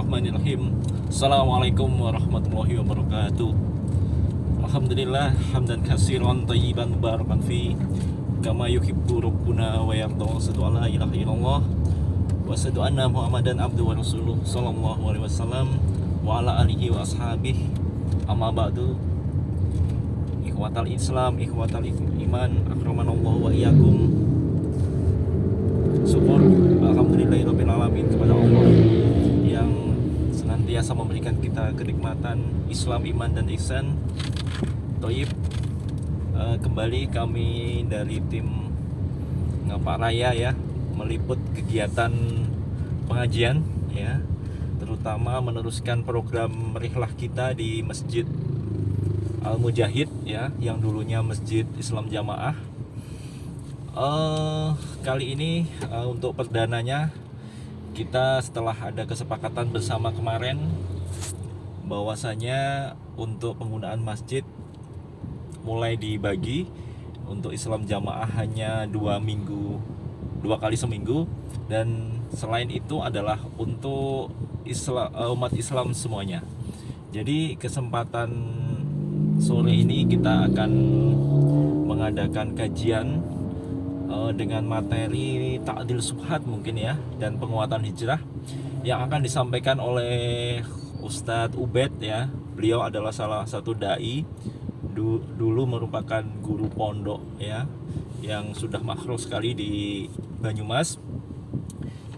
Bismillahirrahmanirrahim. Assalamualaikum warahmatullahi wabarakatuh. Alhamdulillah hamdan katsiran thayyiban mubarakan fi kama yuhibbu rabbuna wa yarda. Asyhadu an la ilaha illallah wa asyhadu anna Muhammadan abduhu wa rasuluh sallallahu alaihi wasallam wa ala alihi wa ashabihi. Amma ba'du. Ikhwatal Islam, ikhwatal iman, akramanallahu wa iyyakum. Syukur alhamdulillahirabbil alamin kepada Allah yang senantiasa memberikan kita kenikmatan Islam, iman dan ihsan. Thayyib. Kembali kami dari tim Ngapa Raya ya, meliput kegiatan pengajian ya, terutama meneruskan program rihlah kita di Masjid Al-Mujahid ya, yang dulunya Masjid Islam Jamaah. Kali ini untuk perdananya kita setelah ada kesepakatan bersama kemarin bahwasanya untuk penggunaan masjid mulai dibagi. Untuk Islam Jamaah hanya 2 kali seminggu, dan selain itu adalah untuk umat Islam semuanya. Jadi kesempatan sore ini kita akan mengadakan kajian dengan materi ta'dil subhat mungkin ya, dan penguatan hijrah yang akan disampaikan oleh Ustadz Ubed ya. Beliau adalah salah satu dai, dulu merupakan guru pondok ya, yang sudah makruh sekali di Banyumas.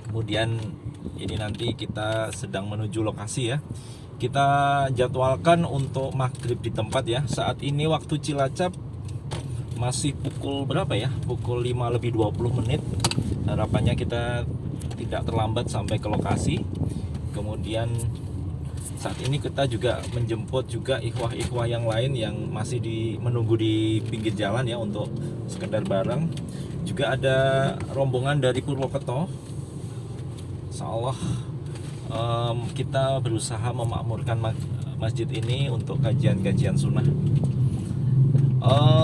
Kemudian ini nanti kita sedang menuju lokasi ya. Kita jadwalkan untuk maghrib di tempat ya. Saat ini waktu Cilacap masih pukul berapa ya? Pukul 5:20. Harapannya kita tidak terlambat sampai ke lokasi. Kemudian saat ini kita juga menjemput juga ikhwah-ikhwah yang lain yang masih menunggu di pinggir jalan ya, untuk sekedar bareng. Juga ada rombongan dari Purwokerto. Insyaallah kita berusaha memakmurkan masjid ini untuk kajian-kajian sunnah.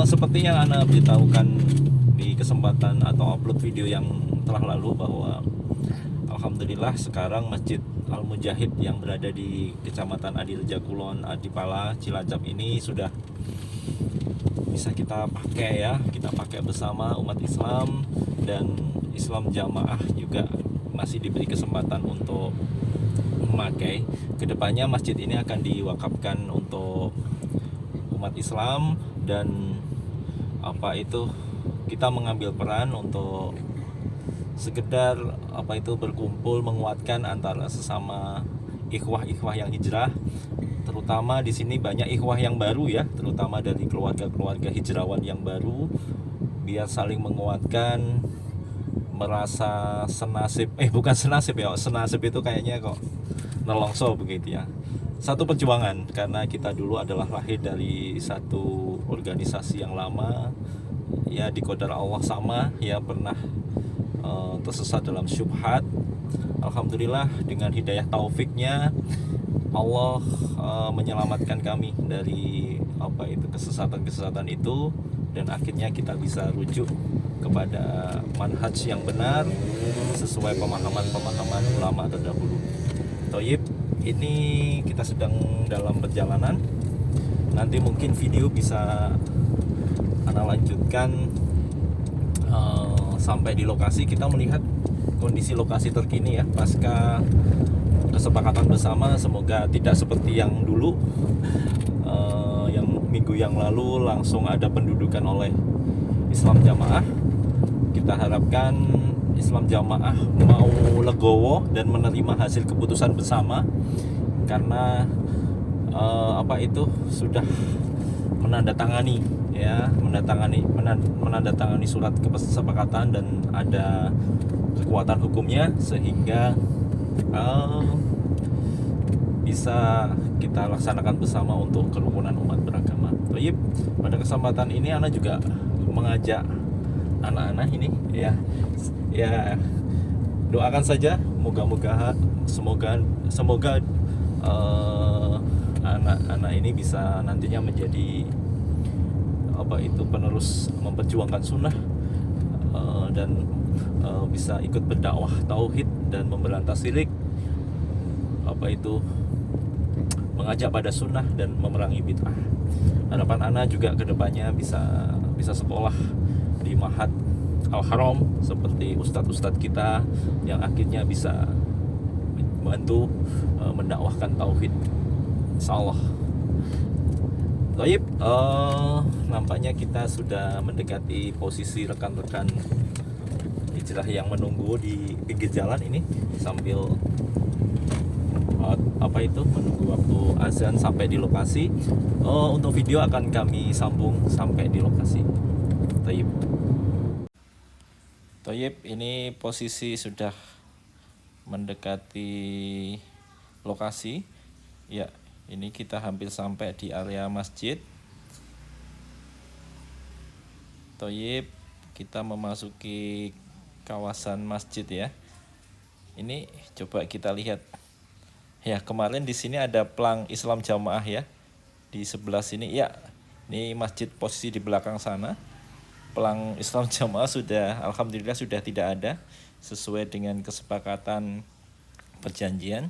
Seperti yang Anda beritahukan di kesempatan atau upload video yang telah lalu, bahwa alhamdulillah sekarang Masjid Al-Mujahid yang berada di Kecamatan Adireja Kulon, Adipala, Cilacap ini sudah bisa kita pakai ya. Kita pakai bersama umat Islam, dan Islam Jamaah juga masih diberi kesempatan untuk memakai. Kedepannya masjid ini akan diwakafkan untuk umat Islam, dan kita mengambil peran untuk sekedar berkumpul, menguatkan antara sesama ikhwah-ikhwah yang hijrah. Terutama di sini banyak ikhwah yang baru ya, terutama dari keluarga-keluarga hijrawan yang baru, biar saling menguatkan, merasa senasib, bukan senasib ya, senasib itu kayaknya kok nelongso begitu ya. Satu perjuangan, karena kita dulu adalah lahir dari satu organisasi yang lama ya, di qadar Allah sama ya, pernah tersesat dalam syubhat. Alhamdulillah dengan hidayah taufiknya Allah menyelamatkan kami dari kesesatan itu, dan akhirnya kita bisa rujuk kepada manhaj yang benar sesuai pemahaman ulama terdahulu. Thayyib. Ini kita sedang dalam perjalanan. Nanti mungkin video bisa Anda lanjutkan sampai di lokasi. Kita melihat kondisi lokasi terkini ya, pasca kesepakatan bersama. Semoga tidak seperti yang dulu, yang minggu yang lalu langsung ada pendudukan oleh Islam Jamaah. Kita harapkan Islam Jamaah mau legowo dan menerima hasil keputusan bersama, karena sudah menandatangani surat kesepakatan, dan ada kekuatan hukumnya sehingga bisa kita laksanakan bersama untuk kerukunan umat beragama. Baik, pada kesempatan ini Ana juga mengajak anak-anak ini ya, doakan saja semoga anak-anak ini bisa nantinya menjadi penerus memperjuangkan sunnah, dan bisa ikut berdakwah tauhid dan memberantas syirik, apa itu mengajak pada sunnah dan memerangi bid'ah. Harapan ana juga kedepannya bisa sekolah di Ma'had Al-Haram seperti ustadz-ustadz kita yang akhirnya bisa membantu mendakwahkan tauhid, insyaallah. Baik, nampaknya kita sudah mendekati posisi rekan-rekan hijrah yang menunggu di pinggir jalan ini sambil menunggu waktu azan sampai di lokasi. Untuk video akan kami sambung sampai di lokasi. Tayyib, ini posisi sudah mendekati lokasi. Ya, ini kita hampir sampai di area masjid. Tayyib, kita memasuki kawasan masjid ya. Ini coba kita lihat. Ya, kemarin di sini ada pelang Islam Jamaah ya. Di sebelah sini ya. Ini masjid posisi di belakang sana. Pelang Islam Jamaah sudah alhamdulillah sudah tidak ada sesuai dengan kesepakatan perjanjian.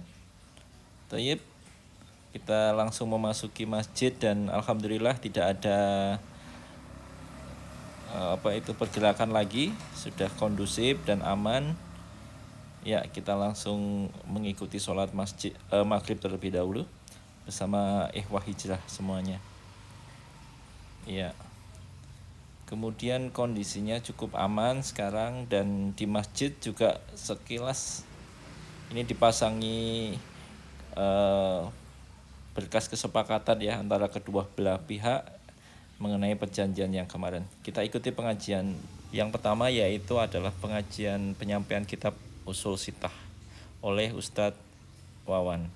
Tayyib, kita langsung memasuki masjid dan alhamdulillah tidak ada pergerakan lagi, sudah kondusif dan aman. Ya, kita langsung mengikuti sholat maghrib terlebih dahulu bersama ikhwah hijrah semuanya. Ya. Kemudian kondisinya cukup aman sekarang, dan di masjid juga sekilas ini dipasangi berkas kesepakatan ya antara kedua belah pihak mengenai perjanjian yang kemarin. Kita ikuti pengajian yang pertama, yaitu adalah pengajian penyampaian kitab Ushul Sittah oleh Ustadz Wawan.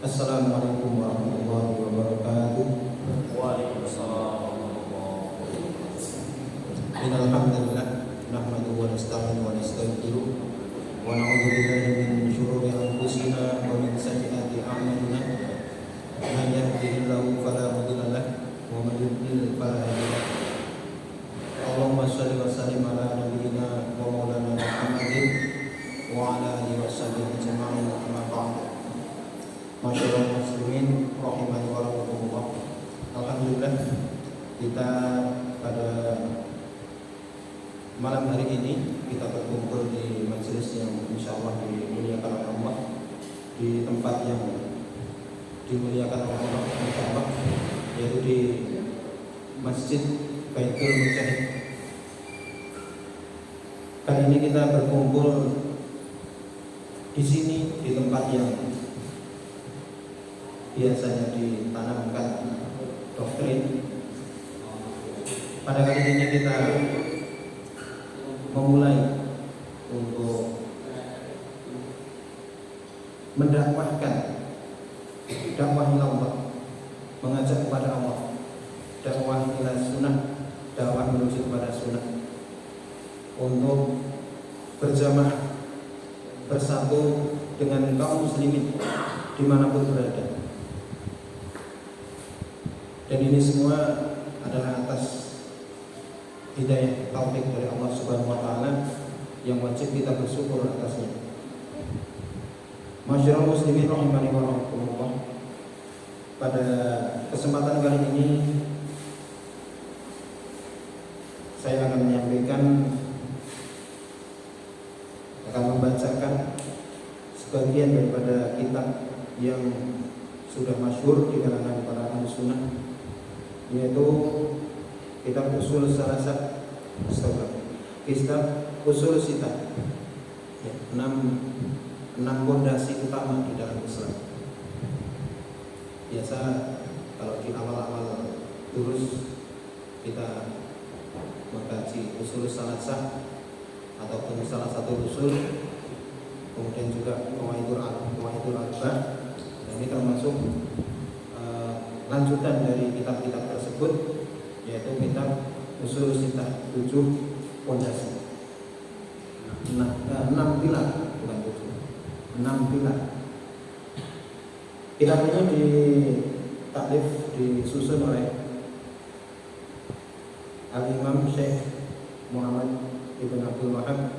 Assalamualaikum warahmatullahi wabarakatuh. Waalaikumsalam warahmatullahi wabarakatuh. Innal hamdalillah nahmaduhu wa nasta'inuhu wa nastaghfiruh wa na'udzu billahi min shururi anfusina wa min sayyiati a'malina. Man yahdihillahu fala mudilla lahu wa man yudlil fala hadiya lahu. Allahumma shalli wa sallim ala nabiyyina wa maulana Muhammadin wa ala alihi wa sahbihi ajma'in, amma ba'd. Masyaallah muslimin rahimani wa rahmatullah. Alhamdulillah, kita pada malam hari ini kita berkumpul di majelis yang insyaallah dimuliakan oleh Allah, di tempat yang dimuliakan oleh Allah insyaallah, yaitu di Masjid Baitul Mujahid. Kali ini kita berkumpul di sini di tempat yang biasanya ditanamkan doktrin. Pada kali ini kita memulai untuk mendakwahkan dakwah ila Allah, mengajak kepada Allah, dakwah ila sunnah, dakwah menuju kepada sunnah, untuk berjamaah bersatu dengan kaum muslimin dimanapun berada. Dan ini semua adalah atas hidayah taufik dari Allah Subhanahu wa taala yang wajib kita bersyukur atasnya. Masyaallah muslimin rahimani wa rahmatullah. Pada kesempatan kali ini saya akan menyampaikan, akan membacakan sebagian daripada kitab yang sudah masyhur di kalangan para ahli sunnah, yaitu kitab Ushul Salasah, kitab Ushul Sittah, enam pondasi utama di dalam Islam. Biasa kalau di awal-awal terus kita mengkaji Ushul Salasah ataupun salah satu usul, kemudian juga Qawaidul Arba. Ini termasuk lanjutan dari kitab-kitab tersebut, yaitu kitab Ushul Sittah, 7 pondasi, 6 pilar, bukan 7, 6 pilar. Kitab ini disusun oleh Al-Imam Syekh Muhammad ibn Abdul Wahab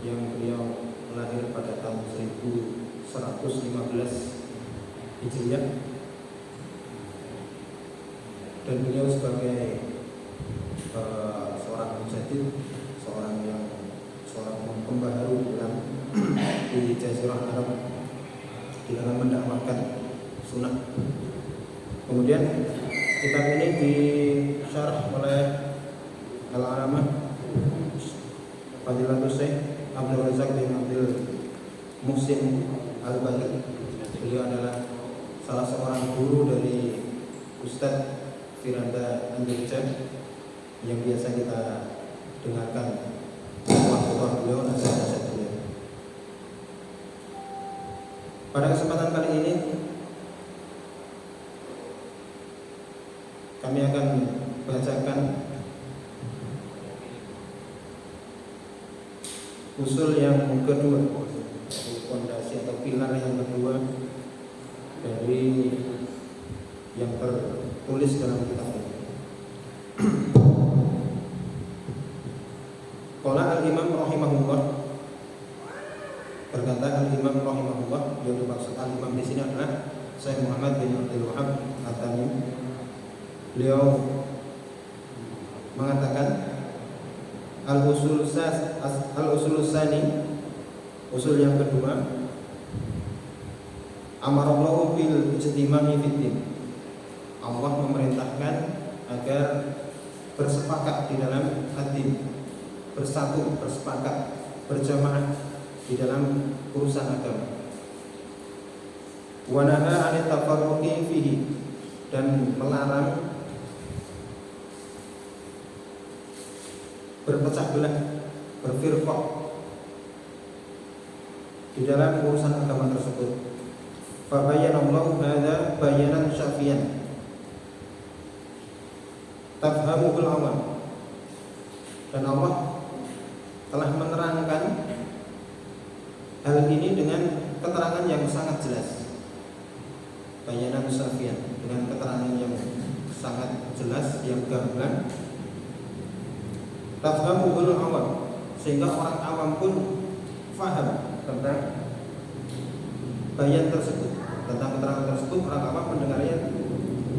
yang beliau lahir pada tahun 1115 Hijriah, dan beliau sebagai seorang mujaddid, seorang pembaharu di Jazirah Arab di dalam mendakwahkan sunnah. Kemudian kitab ini disyarah oleh Al-Alamah Fadilatul Syekh Abdul Razak bin Abdul Muhsin Al-Bali. Beliau adalah salah seorang guru dari Ustadz Firanda Andirja yang biasa kita dengarkan waktu beliau, nasihat-nasihat beliau. Pada kesempatan kali ini kami akan bacakan usul yang kedua, fondasi atau pilar yang kedua dari yang tertulis dalam kitab ini. Qala al-Imam rahimahullah, berkata al-Imam rahimahullah, yang dimaksud al-Imam di sini adalah Syekh Muhammad bin Abdul Wahab At-Tamimi. Beliau mengatakan al-usul tsani, usul yang kedua, amarallahu bil ijtima'i fiddin. Allah memerintahkan agar bersepakat di dalam hati, bersatu, bersepakat, berjamaah di dalam urusan agama. Wa nahaa 'anil tafarruqi fihi, dan melarang berpecah belah, berfirqah di dalam urusan agama tersebut. Fa bayyanallahu hadza bayanan syafiyan tafhamuhul awam, dan Allah telah menerangkan hal ini dengan keterangan yang sangat jelas. Bayanan syafiyan, dengan keterangan yang sangat jelas, yang gamblang. Tafhamuhul awam, sehingga orang awam pun faham tentang bayan tersebut, tentang keterangan tersebut. Orang awam mendengarnya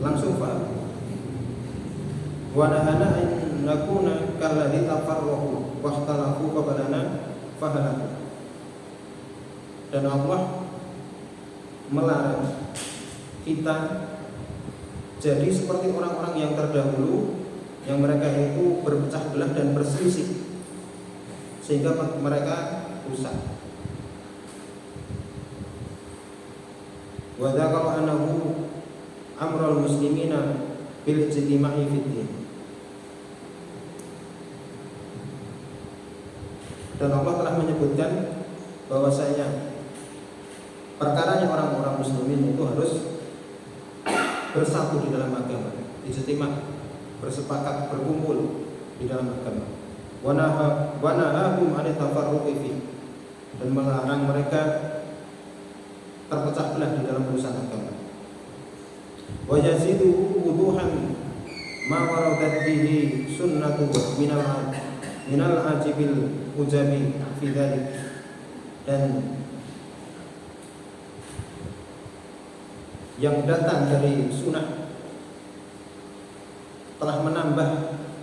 langsung faham. Wa nahana an nakuna kalladzi tafarraqu wa ikhtalafu qablana fahalaku, dan Allah melarang kita jadi seperti orang-orang yang terdahulu, yang mereka itu berpecah belah dan berselisih sehingga mereka rusak. Wa dzakara annahu amrul muslimina bil ijtima'i fiddin, dan Allah telah menyebutkan bahwasanya perkaranya orang-orang muslimin itu harus bersatu di dalam agama, ijtima', bersepakat, berkumpul di dalam agama. Wa nahahum 'anil tafarruqi fi, dan melarang mereka terpecah belah di dalam urusan agama. Wa yazidu wuduhan ma waradat bihi sunnatu minal ajibil ujabi fi dzalik, dan yang datang dari sunnah telah menambah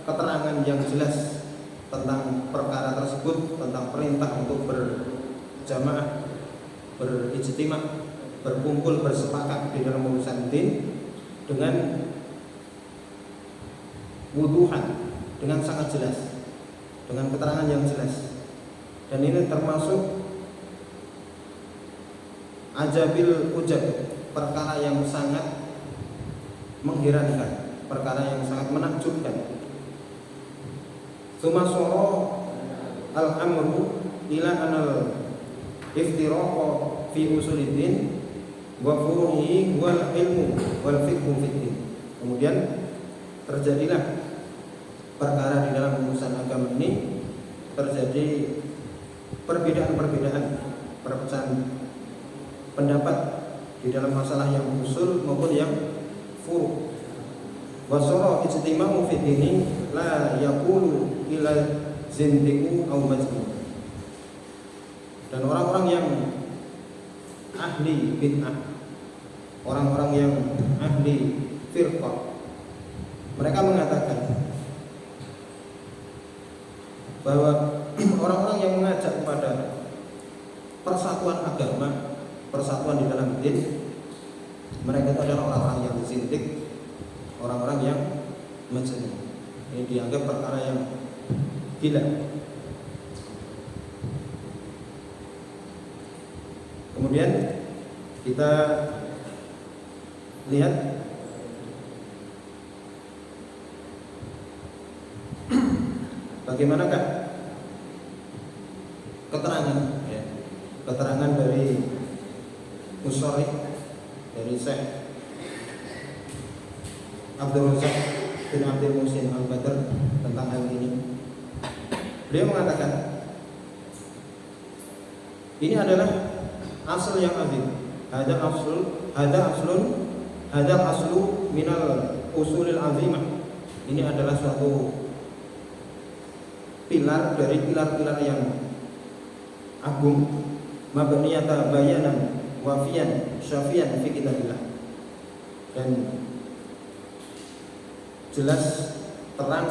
keterangan yang jelas tentang perkara tersebut, tentang perintah untuk berjamaah, berijtimah, berkumpul, bersepakat di dalam urusan din dengan wuduhan, dengan sangat jelas, dengan keterangan yang jelas. Dan ini termasuk ajabil ujab, perkara yang sangat mengherankan, perkara yang sangat menakjubkan. Sumasoro al-amru ila anal iftiraqa fi usuliddin wa furuhi wal ilmu wal fiqhu fiddin. Kemudian terjadilah perkara di dalam urusan agama ini, terjadi perbedaan-perbedaan, perpecahan pendapat di dalam masalah yang usul maupun yang furu'. Wa sara ijtima'u fi dini la yaqulu ila zindiku au majnun. Dan orang-orang yang ahli bid'ah, orang-orang yang ahli firqah, mereka mengatakan bahwa orang-orang yang mengajak kepada persatuan agama, persatuan di dalam din, mereka itu adalah orang-orang yang zindik, orang-orang yang majnun. Ini dianggap perkara yang gila. Kemudian kita lihat bagaimanakah keterangan, ya, keterangan dari Musyarrih, dari Syekh Abdul Razak bin Abdul Muhsin Al-Badr tentang hal ini. Beliau mengatakan ini adalah asal yang azim. Hada aslu minal usulil azimah. Ini adalah suatu pilar dari pilar-pilar yang agung, mabniyata bayanan wafian syafian fi kitabillah. Dan jelas terang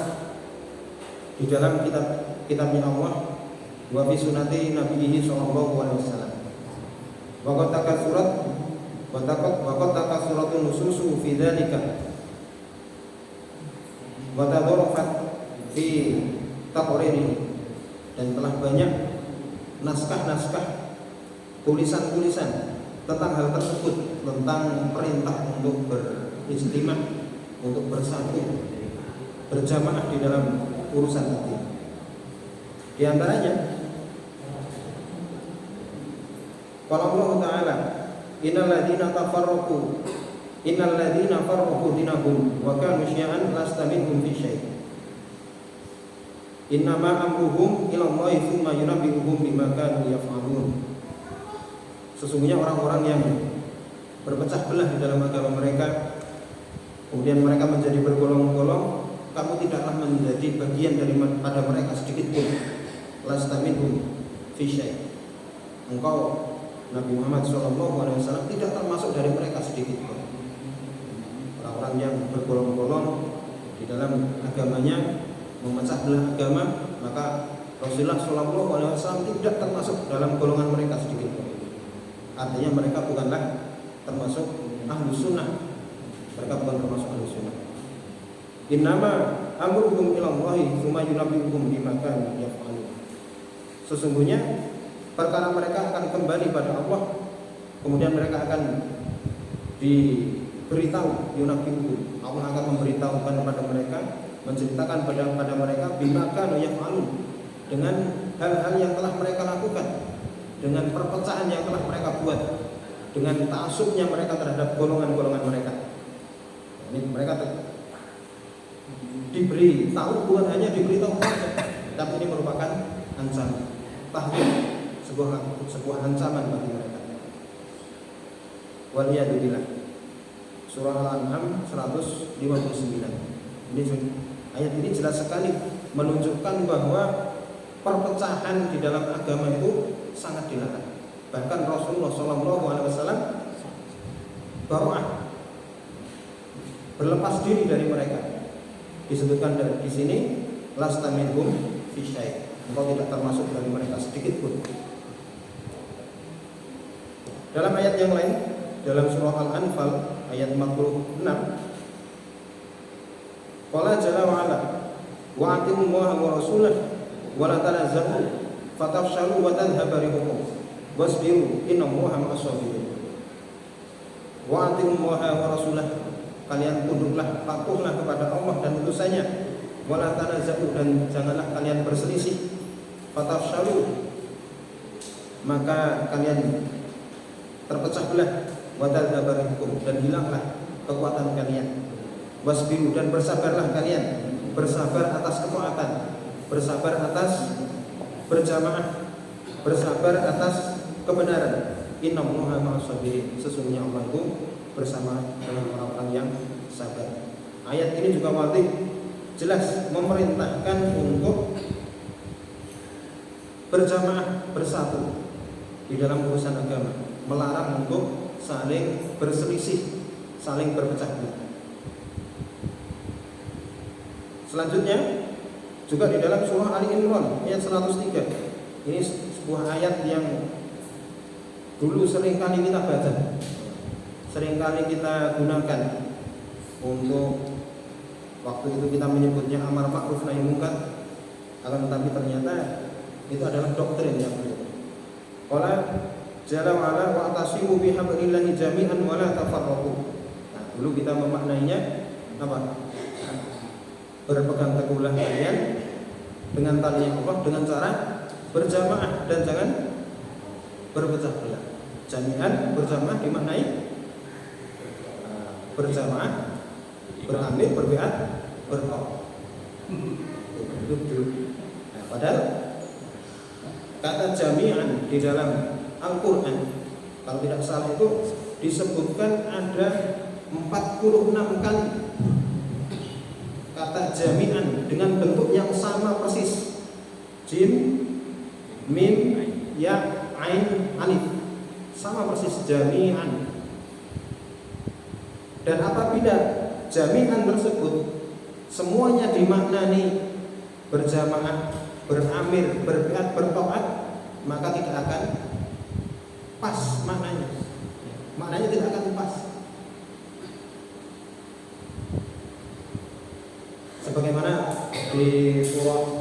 di dalam kitabnya Allah wa fi sunnati nabiyhi sallallahu alaihi wasallam. Wa qad takasuratun nususu fi dzalika wa tadarrafat fi taqriri, dan telah banyak naskah-naskah, tulisan-tulisan tentang hal tersebut, tentang perintah untuk berijtimah, untuk bersatu, berjamaah di dalam urusan hati. Di antaranya kalau Allah Ta'ala innal ladzina farraqu dinahum wa kanu syi'an lasta minhum fi syai'. Innama amruhum ila Allahi tsumma yunabbi'uhum bima kanu yaf'alun. Sesungguhnya orang-orang yang berpecah belah di dalam agama mereka, kemudian mereka menjadi bergolong-golong, kamu tidaklah menjadi bagian daripada mereka sedikit pun. Lasta minhum fi syai'. Engkau Nabi Muhammad SAW tidak termasuk dari mereka sedikit pun. Orang-orang yang bergolong-golong di dalam agamanya, memecah belah agama, maka Rasulullah SAW tidak termasuk dalam golongan mereka sedikit pun. Artinya mereka bukanlah termasuk ahlu sunnah. Mereka bukan termasuk ahlu sunnah. Innama amruhum ilallahi tsumma yunabbi'uhum bima kanu yaf'alun. Sesungguhnya perkara mereka akan kembali pada Allah, kemudian mereka akan diberitahu, yunabbi'uhum, Allah akan memberitahukan kepada mereka, menceritakan pada mereka bima kanu yaf'alun, dengan hal-hal yang telah mereka lakukan, dengan perpecahan yang telah mereka buat, dengan ta'assubnya mereka terhadap golongan-golongan mereka. Ini mereka diberi tahu, bukan hanya diberitahu saja, tapi ini merupakan ancaman, tahdid, sebuah ancaman bagi mereka. Waliyadzubillah. Surah Al-An'am 159. Ini ayat ini jelas sekali menunjukkan bahwa perpecahan di dalam agama itu sangat dilarang. Bahkan Rasulullah SAW baru'ah, berlepas diri dari mereka. Disebutkan di sini lasta minhum fi syai'. Engkau tidak termasuk dari mereka sedikit pun. Dalam ayat yang lain, dalam surah Al-Anfal ayat 46, qala jalla wa ala wa atimullaha wa rasulahu wa la tanazzahu fatafshalu wa tadhhabu rihukum wasbiru innallaha ma'as sabirin. Wa atimullaha wa rasulahu, kalian tunduklah, patuhlah kepada Allah dan utusannya. Wala tanazzahu, dan janganlah kalian berselisih. Fatafshalu, maka kalian terpecah belah. Wa tadhhabu rihukum, dan hilanglah kekuatan kalian. Wasbiru, dan bersabarlah kalian, bersabar atas ketaatan, bersabar atas berjamaah, bersabar atas kebenaran. Innallaha ma'as sabirin, sesungguhnya Allah itu bersama dengan orang-orang yang sabar. Ayat ini juga wadih, jelas memerintahkan untuk berjamaah, bersatu di dalam urusan agama, melarang untuk saling berselisih, saling berpecah belah. Selanjutnya juga di dalam surah Ali Imran ayat 103. Ini sebuah ayat yang dulu sering kali kita baca, sering kali kita gunakan untuk waktu itu kita menyebutnya amar ma'ruf nahi munkar, akan tetapi ternyata itu adalah doktrin yang benar. Qala jalla wa ala wa'tasimu bihablillahi jami'an wa la tafarraqu. Nah, dulu kita memaknainya apa? Berpegang teguhlah kalian dengan tali Allah dengan cara berjamaah dan jangan berpecah belah. Jami'an berjamaah dimaknai berjamaah, beramil, berbiat, bertaubat. Nah, padahal kata jami'an di dalam Al-Quran kalau tidak salah itu disebutkan ada 46 kali kata jami'an dengan bentuk yang sama persis. Jim, mim, ya, ain, alif, sama persis jami'an. Dan apabila jami'an tersebut semuanya dimaknani berjamaah, beramir, berbiat, bertaat, maka tidak akan pas maknanya. Maknanya tidak akan pas. Sebagaimana di surah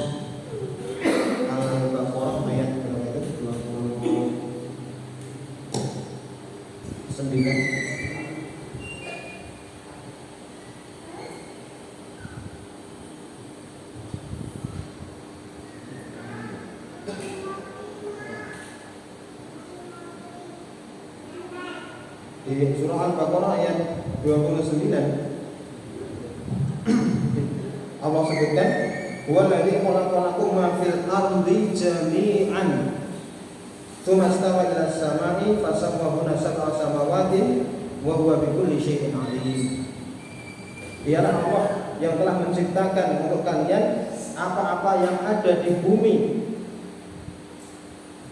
Al-Baqarah ayat 29. Di surah Al-Baqarah ayat 29 Allah sebutkan waladzi khalaqalakum ma fil ardi jami'an tsumma stawa ila samai fasawwahunna sab'a samawati wa huwa bikulli syai'in 'alim. Dialah Allah yang telah menciptakan untuk kalian apa-apa yang ada di bumi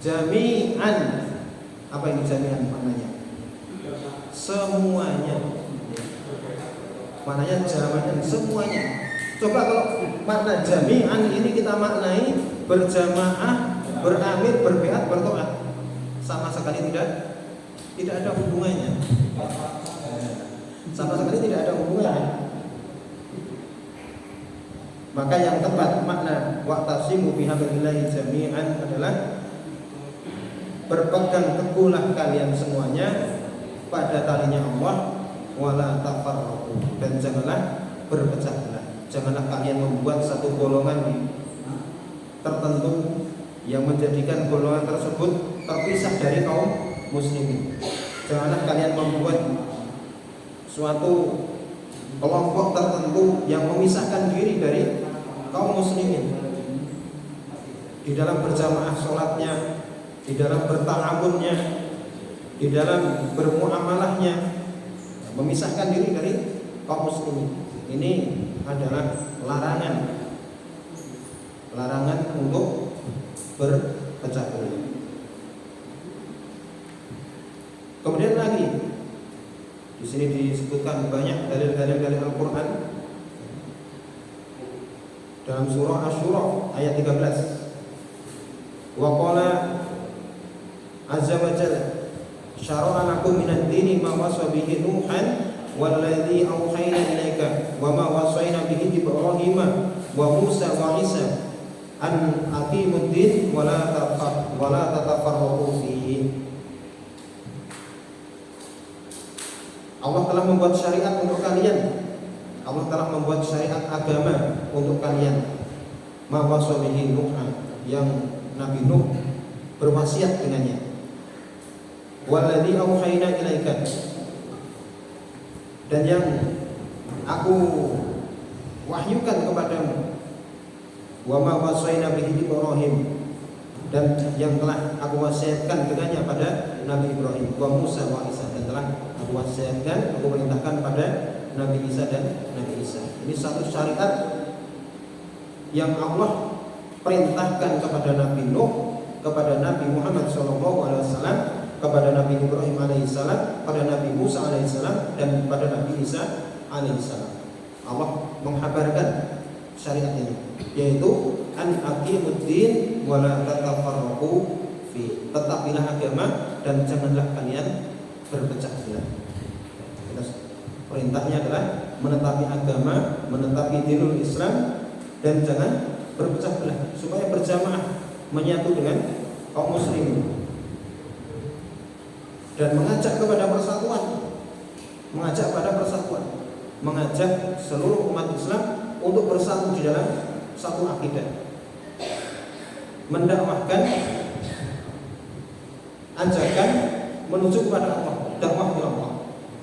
jami'an. Apa ini jami'an maknanya? Semuanya. Maknanya jami'an semuanya. Coba kalau makna jami'an ini kita maknai berjamaah, beramir, berbiat, bertoat, sama sekali tidak ada hubungannya. Sama sekali tidak ada hubungannya. Maka yang tepat makna wa'tasimu bihablillahi jami'an adalah berpegang teguhlah kalian semuanya pada talinya Allah, wala tafarraqu, dan janganlah berpecah belah. Janganlah kalian membuat satu golongan tertentu yang menjadikan golongan tersebut terpisah dari kaum muslimin. Janganlah kalian membuat suatu kelompok tertentu yang memisahkan diri dari kaum muslimin di dalam berjamaah sholatnya, di dalam berta'awunnya, di dalam bermuamalahnya, memisahkan diri dari kaum muslimin. Ini adalah larangan untuk berpecah belah. Kemudian lagi di sini disebutkan banyak dalil-dalil dari Al-Quran dalam surah Asy-Syura ayat 13. Wa qala azza wa jalla syara'a lakum minad dini ma wasa bihi Nuhan walladzi auhayna ilaika wa ma wasayna bihi Ibrahim wa Musa wa Isa an aqimud din wa la tatafarraqu fihi. Allah telah membuat syariat untuk kalian. Allah telah membuat syariat agama untuk kalian. Ma wasa bihi Nuhan, yang Nabi Nuh berwasiat dengannya. Walladzi auhayna ilaika, dan yang aku wahyukan kepadamu. Wa ma wasayna bihi Ibrahim, dan yang telah aku wasiatkan dengannya pada Nabi Ibrahim. Wa Musa wa Isa, dan telah aku wasiatkan, aku perintahkan pada Nabi Isa dan Nabi Isa. Ini satu syariat yang Allah perintahkan kepada Nabi Nuh Muhammad SAW, kepada Nabi Ibrahim alaihissalam, pada Nabi Musa alaihissalam, dan pada Nabi Isa alaihissalam. Allah menghabarkan syariat ini, yaitu an aqimuddin wa la tatafarraqu fi. Tetapilah agama dan janganlah kalian berpecah belah. Perintahnya adalah menetapi agama, menetapi dinul Islam, dan jangan berpecah belah, supaya berjamaah menyatu dengan kaum muslimin dan mengajak kepada persatuan, mengajak seluruh umat Islam untuk bersatu di dalam satu akidah, mendakwahkan ajakan menuju kepada Allah, dakwah kepada Allah.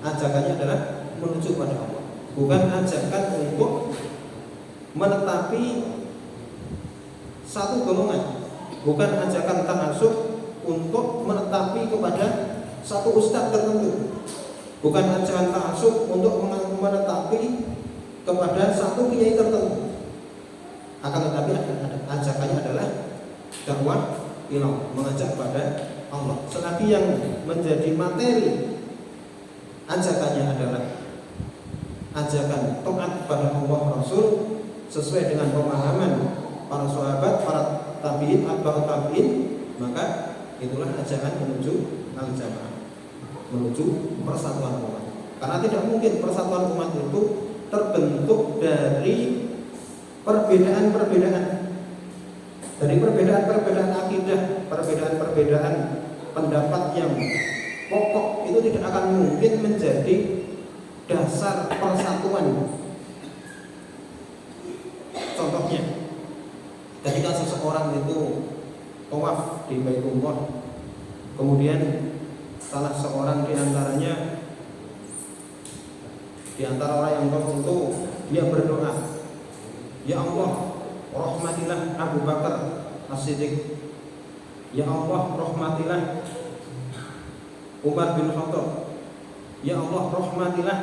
Ajakannya adalah menuju kepada Allah, bukan ajakan untuk menetapi satu golongan, bukan ajakan ta'assub untuk menetapi kepada satu ustadz tertentu, bukan ajakan ta'assub untuk menetapi kepada satu kiai tertentu. Akan tetapi ajakannya adalah dakwah ilah, mengajak kepada Allah. Selagi yang menjadi materi ajakannya adalah ajakan taat kepada Allah Rasul sesuai dengan pemahaman para sahabat, para tabi'in, atba'ut tabi'in, maka itulah ajakan menuju al-jamaah, menuju persatuan umat. Karena tidak mungkin persatuan umat itu terbentuk dari perbedaan-perbedaan, dari perbedaan-perbedaan akidah, perbedaan-perbedaan pendapat yang pokok. Itu tidak akan mungkin menjadi dasar persatuan. Contohnya, ketika seseorang itu tawaf di Baitullah, kemudian salah seorang di antara orang yang tawaf itu dia berdoa, ya Allah, rahmatilah Abu Bakar As-Siddiq, ya Allah, rahmatilah Umar bin Khattab, ya Allah, rahmatilah,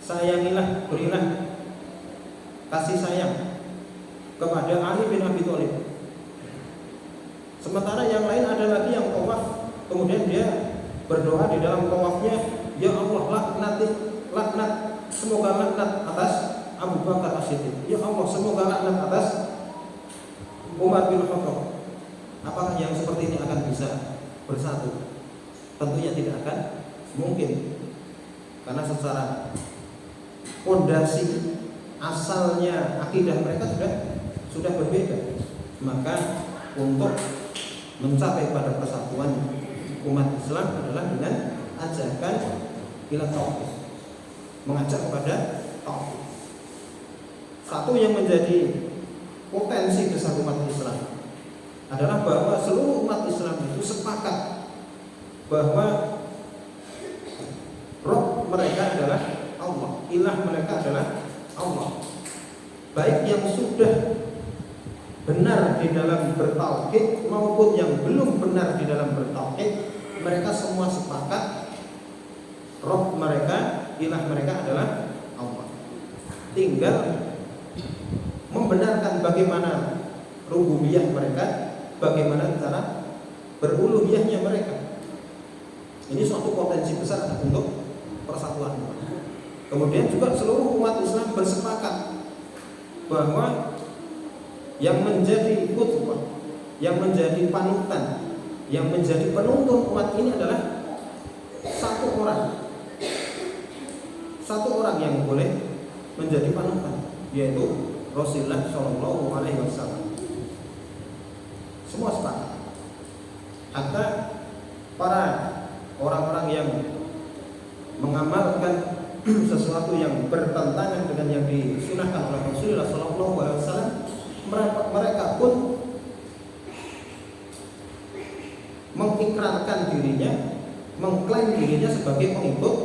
sayangilah, berilah kasih sayang kepada Ali bin Abi Thalib. Sementara yang lain ada lagi yang tawaf, kemudian dia berdoa di dalam tawafnya, ya Allah, laknat, semoga laknat atas Abu Bakar As-Siddiq, ya Allah, semoga laknat atas Umar bin Khattab. Apakah yang seperti ini akan bisa bersatu? Tentunya tidak akan mungkin, karena secara fondasi asalnya akidah mereka sudah berbeda. Maka untuk mencapai pada persatuan umat Islam adalah dengan ajakan ila tauhid, mengajak kepada tauhid. Satu yang menjadi potensi besar umat Islam adalah bahwa seluruh umat Islam itu sepakat bahwa Rob mereka adalah Allah, ilah mereka adalah Allah. Baik yang sudah benar di dalam bertauhid maupun yang belum benar di dalam bertauhid, mereka semua sepakat Rob mereka, ilah mereka adalah Allah. Tinggal membenarkan bagaimana rububiyah mereka, bagaimana cara beruluhiyahnya mereka. Ini suatu potensi besar untuk persatuan. Kemudian juga seluruh umat Islam bersepakat bahwa yang menjadi qudwah, yang menjadi panutan, yang menjadi penuntun umat ini adalah satu orang yang boleh menjadi panutan, yaitu Rasulullah Shallallahu Alaihi Wasallam. Semua sepakat. Hatta para orang-orang yang mengamalkan sesuatu yang bertentangan dengan yang disunahkan oleh Rasulullah Shallallahu Alaihi Wasallam, mereka pun mengikrarkan dirinya, mengklaim dirinya sebagai pengikut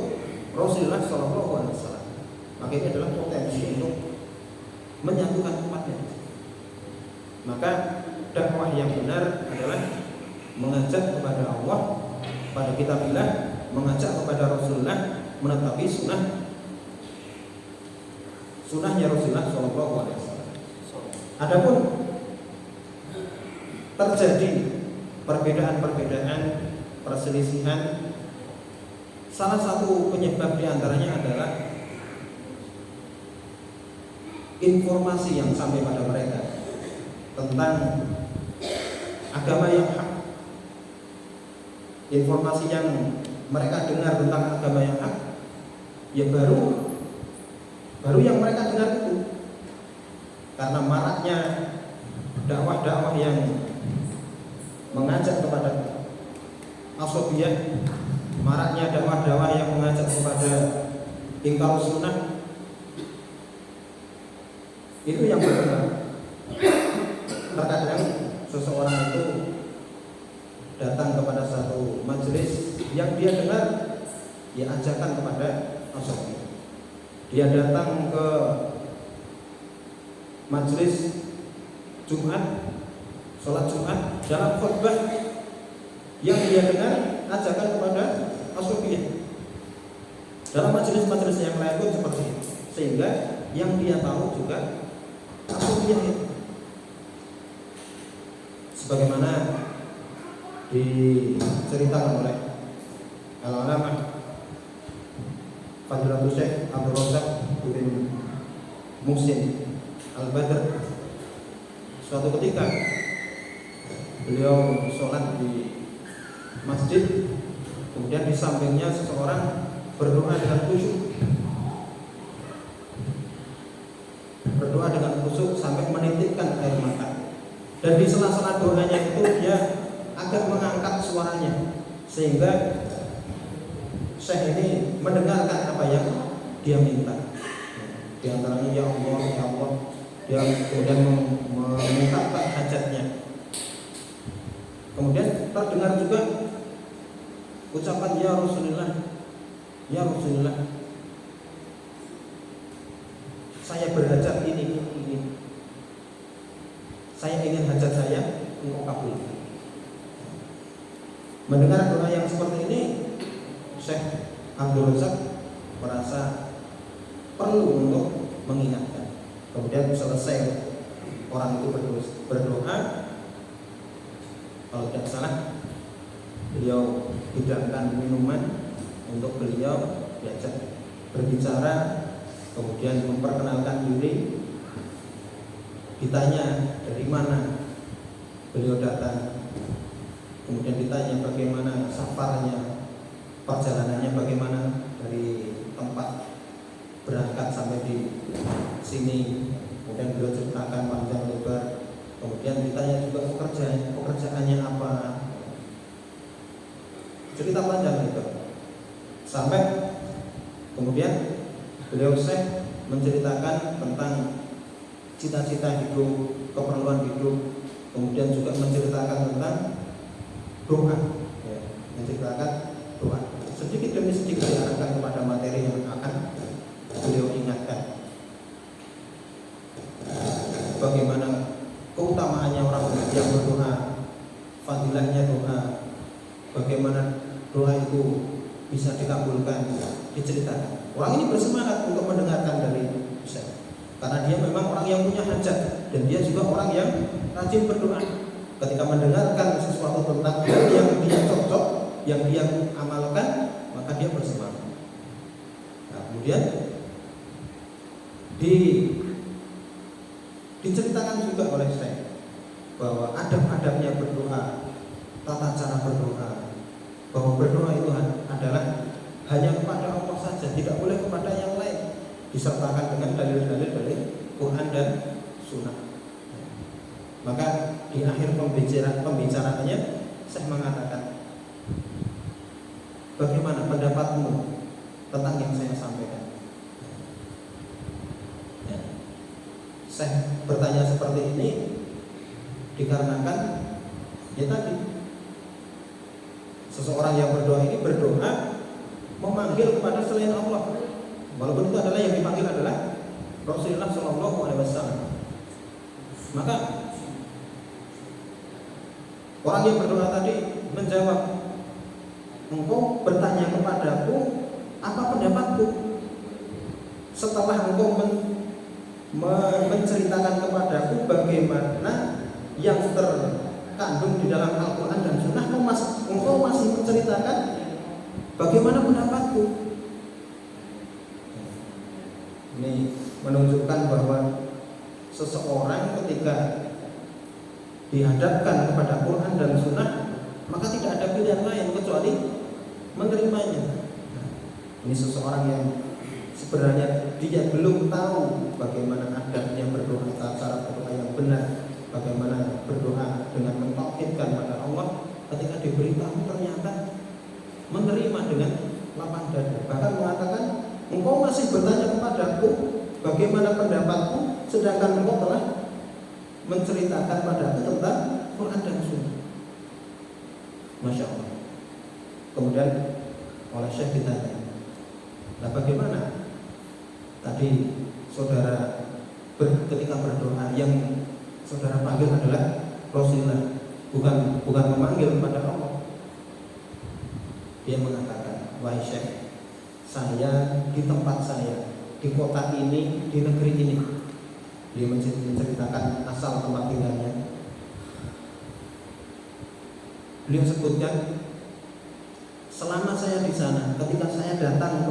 Rasulullah Shallallahu Alaihi Wasallam. Maka ini adalah potensi untuk menyatukan umatnya. Maka dakwah yang benar adalah mengajak kepada Allah, pada kitabillah, mengajak kepada Rasulullah, menetapi sunnahnya Rasulullah Shallallahu Alaihi Wasallam. Adapun terjadi perbedaan-perbedaan, perselisihan. Salah satu penyebab diantaranya adalah informasi yang sampai pada mereka tentang agama yang hak. Informasi yang mereka dengar tentang agama yang hak, ya baru yang mereka dengar itu. Karena maraknya dakwah-dakwah yang mengajak kepada asobiyah, maraknya dakwah-dakwah yang mengajak kepada ingkar sunnah, itu yang berkembang. Terkadang seseorang itu datang kepada satu majelis yang dia dengar, dia ajakan kepada asobiyah. Dia datang ke majelis Jumat, sholat Jumat, dalam khutbah yang dia dengar ajakan kepada asobiyah. Dalam majelis-majelis yang lain pun seperti itu, sehingga yang dia tahu juga asobiyah itu. Sebagaimana diceritakan oleh Al-Alamah Fadilatul Syekh Abdul Razak bin Muhsin Al-Badr, suatu ketika beliau sholat di masjid, kemudian di sampingnya seseorang berdoa dengan khusyuk, sampai menitikkan air mata, dan di sela-sela doanya itu dia agak mengangkat suaranya sehingga Syekh ini mendengarkan apa yang dia minta. Di antaranya ya Allah, ya Allah. Dia kemudian mengungkapkan hajatnya. Kemudian terdengar juga ucapan ya Rasulullah, ya Rasulullah, saya berhajat ini. Saya ingin hajat saya engkau kabulkan. Mendengar doa yang seperti ini, Syekh Abdul Razak merasa perlu untuk mengingatkan. Kemudian selesai orang itu berdoa, kalau tidak salah beliau hidangkan minuman untuk beliau diajak berbicara, kemudian memperkenalkan diri. Ditanya dari mana beliau datang, kemudian ditanya bagaimana safarnya, perjalanannya bagaimana dari tempat berangkat sampai di sini. Kemudian beliau ceritakan panjang lebar. Kemudian ditanya juga pekerjaannya apa, cerita panjang itu. Sampai kemudian beliau Syekh menceritakan tentang cita-cita hidup, keperluan hidup, kemudian juga menceritakan tentang doa, ya, menceritakan doa. Sedikit demi sedikit diarahkan kepada materi yang akan beliau ingatkan. Bagaimana keutamaannya orang yang berdoa, fadilahnya doa, bagaimana doa itu bisa dikabulkan, diceritakan. Orang ini bersemangat untuk mendengarkan dari Syekh, karena dia memang orang yang punya hajat, dan dia juga orang yang rajin berdoa. Ketika mendengarkan sesuatu tentang yang dia cocok, yang dia amalkan, maka dia bersemangat. Nah, kemudian diceritakan juga oleh Syekh bahwa adab-adabnya berdoa, tata cara berdoa, bahwa berdoa itu adalah hanya kepada Allah saja, tidak boleh kepada yang lain, disertakan dengan dalil-dalil dari Quran dan Sunnah. Maka di akhir pembicaraannya Syekh mengatakan, bagaimana pendapatmu tentang yang saya sampaikan? Ya. Syekh bertanya seperti ini dikarenakan ya tadi, seseorang yang berdoa ini berdoa memanggil kepada selain Allah, walaupun itu adalah yang dipanggil adalah Rasulullah SAW. Maka orang yang berdoa tadi menjawab, engkau bertanya kepadaku apa pendapatku setelah engkau menceritakan kepadaku bagaimana yang terkandung di dalam Al-Quran dan menceritakan bagaimana pendapatku. Ini menunjukkan bahwa seseorang ketika dihadapkan kepada Quran dan Sunnah, maka tidak ada pilihan lain kecuali menerimanya. Ini seseorang yang sebenarnya dia belum tahu bagaimana adabnya berdoa, cara berdoa yang benar, bagaimana berdoa dengan mentauhidkan pada Allah. Ketika diberitahu ternyata menerima dengan lapang dada, bahkan mengatakan, engkau masih bertanya kepadaku bagaimana pendapatku, sedangkan engkau telah menceritakan padaku tentang Quran dan Sunnah. Masya Allah. Kemudian oleh Syekh ditanya, nah bagaimana tadi saudara ketika berdoa yang saudara panggil adalah Rasulullah, bukan memanggil kepada Allah. Dia mengatakan, wahai Syekh, saya di tempat saya, di kota ini, di negeri ini. Dia menceritakan asal tempat tinggalnya. Beliau sebutkan, selama saya di sana, ketika saya datang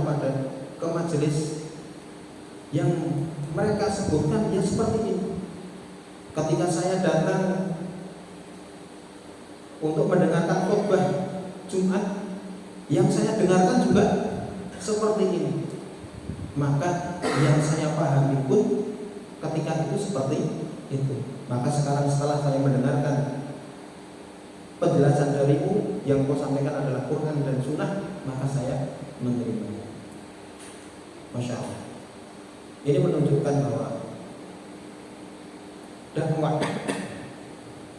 ke majelis yang mereka sebutkan, ya seperti ini. Ketika saya datang untuk mendengarkan khutbah Jumat, yang saya dengarkan juga seperti ini. Maka yang saya pahami pun ketika itu seperti itu. Maka sekarang setelah saya mendengarkan penjelasan darimu, yang kau sampaikan adalah Quran dan Sunnah, maka saya menerimanya. Masya Allah. Ini menunjukkan bahwa dakwah,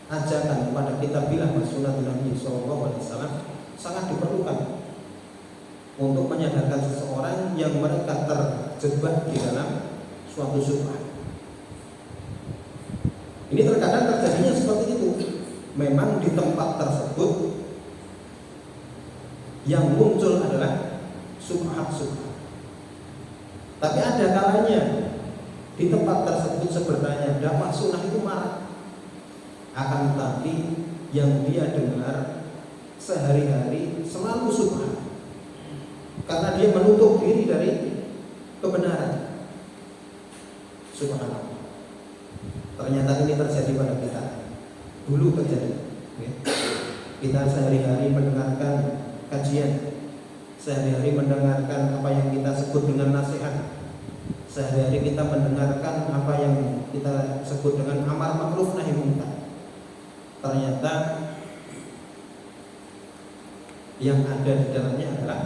ajakan kepada kitabillah wa sunnatul Nabi sallallahu alaihi wasallam sangat diperlukan untuk menyadarkan seseorang yang mereka terjebak di dalam suatu syubhat. Ini terkadang terjadinya seperti itu. Memang di tempat tersebut yang muncul adalah subhat-subhat. Tapi ada kalanya di tempat tersebut sebenarnya dakwah sunnah itu marah. Akan tetapi yang dia dengar sehari-hari selalu subhat, karena dia menutup diri dari kebenaran. Subhanallah. Ternyata ini terjadi pada kita. Dulu terjadi. Kita sehari-hari mendengarkan kajian, sehari-hari mendengarkan apa yang kita sebut dengan nasihat, sehari-hari kita mendengarkan apa yang kita sebut dengan amar ma'ruf nahi munkar. Ternyata yang ada di dalamnya adalah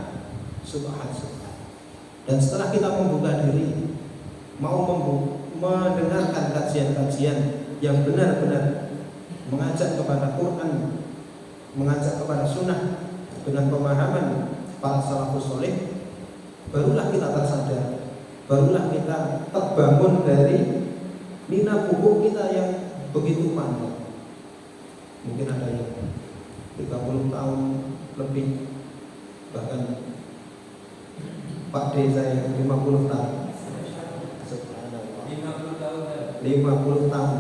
subhat-subhat. Dan setelah kita membuka diri, mau mendengarkan kajian-kajian yang benar-benar mengajak kepada Quran, mengajak kepada Sunnah dengan pemahaman para salafus soleh, barulah kita tersadar, barulah kita terbangun dari nina punggung kita yang begitu panjang. Mungkin ada yang 30 tahun lebih, bahkan Pak D saya 50 tahun. 50 tahun.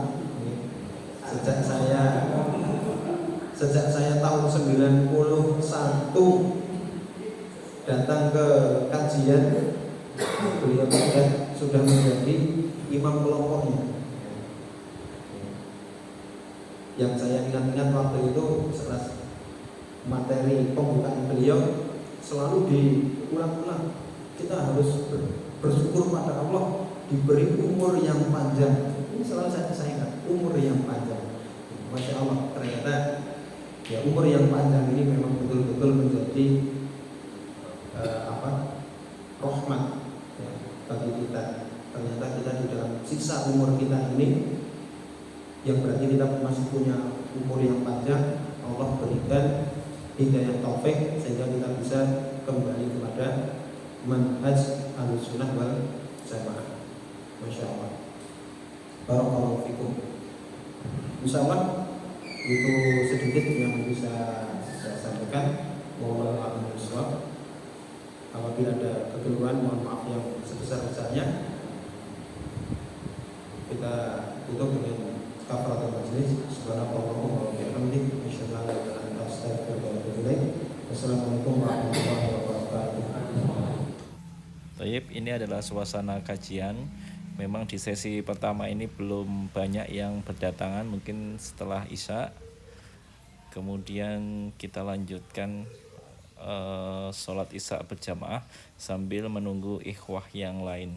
Sejak saya tahun 91 datang ke kajian, beliau sudah menjadi imam kelompoknya. Yang saya ingat-ingat waktu itu, setelah materi pembukaan beliau selalu diulang-ulang, kita harus bersyukur pada Allah diberi umur yang panjang. Ini selalu saya ingat, umur yang panjang. Masya Allah, ternyata ya umur yang panjang ini memang betul-betul menjadi rahmat ya, bagi kita. Ternyata kita di dalam sisa umur kita ini, yang berarti kita masih punya umur yang panjang, Allah berikan hidayah taufik sehingga kita bisa kembali kepada manhaj Ahlussunnah wal Jamaah. Masya Allah. Barakallahu fikum. Insyaallah itu sedikit yang bisa saya sampaikan. Wallahu a'lam bishawab. Apabila ada kekeliruan, mohon maaf yang sebesar-besarnya. Kita tutup dengan kafaratul majlis. Subhanallahumma wa bihamdihi, asyhadu an la ilaha illa anta, astaghfiruka wa atubu ilaik. Wassalamualaikum ini adalah suasana kajian. Memang di sesi pertama ini belum banyak yang berdatangan, mungkin setelah Isya. Kemudian kita lanjutkan sholat Isya berjamaah sambil menunggu ikhwah yang lain.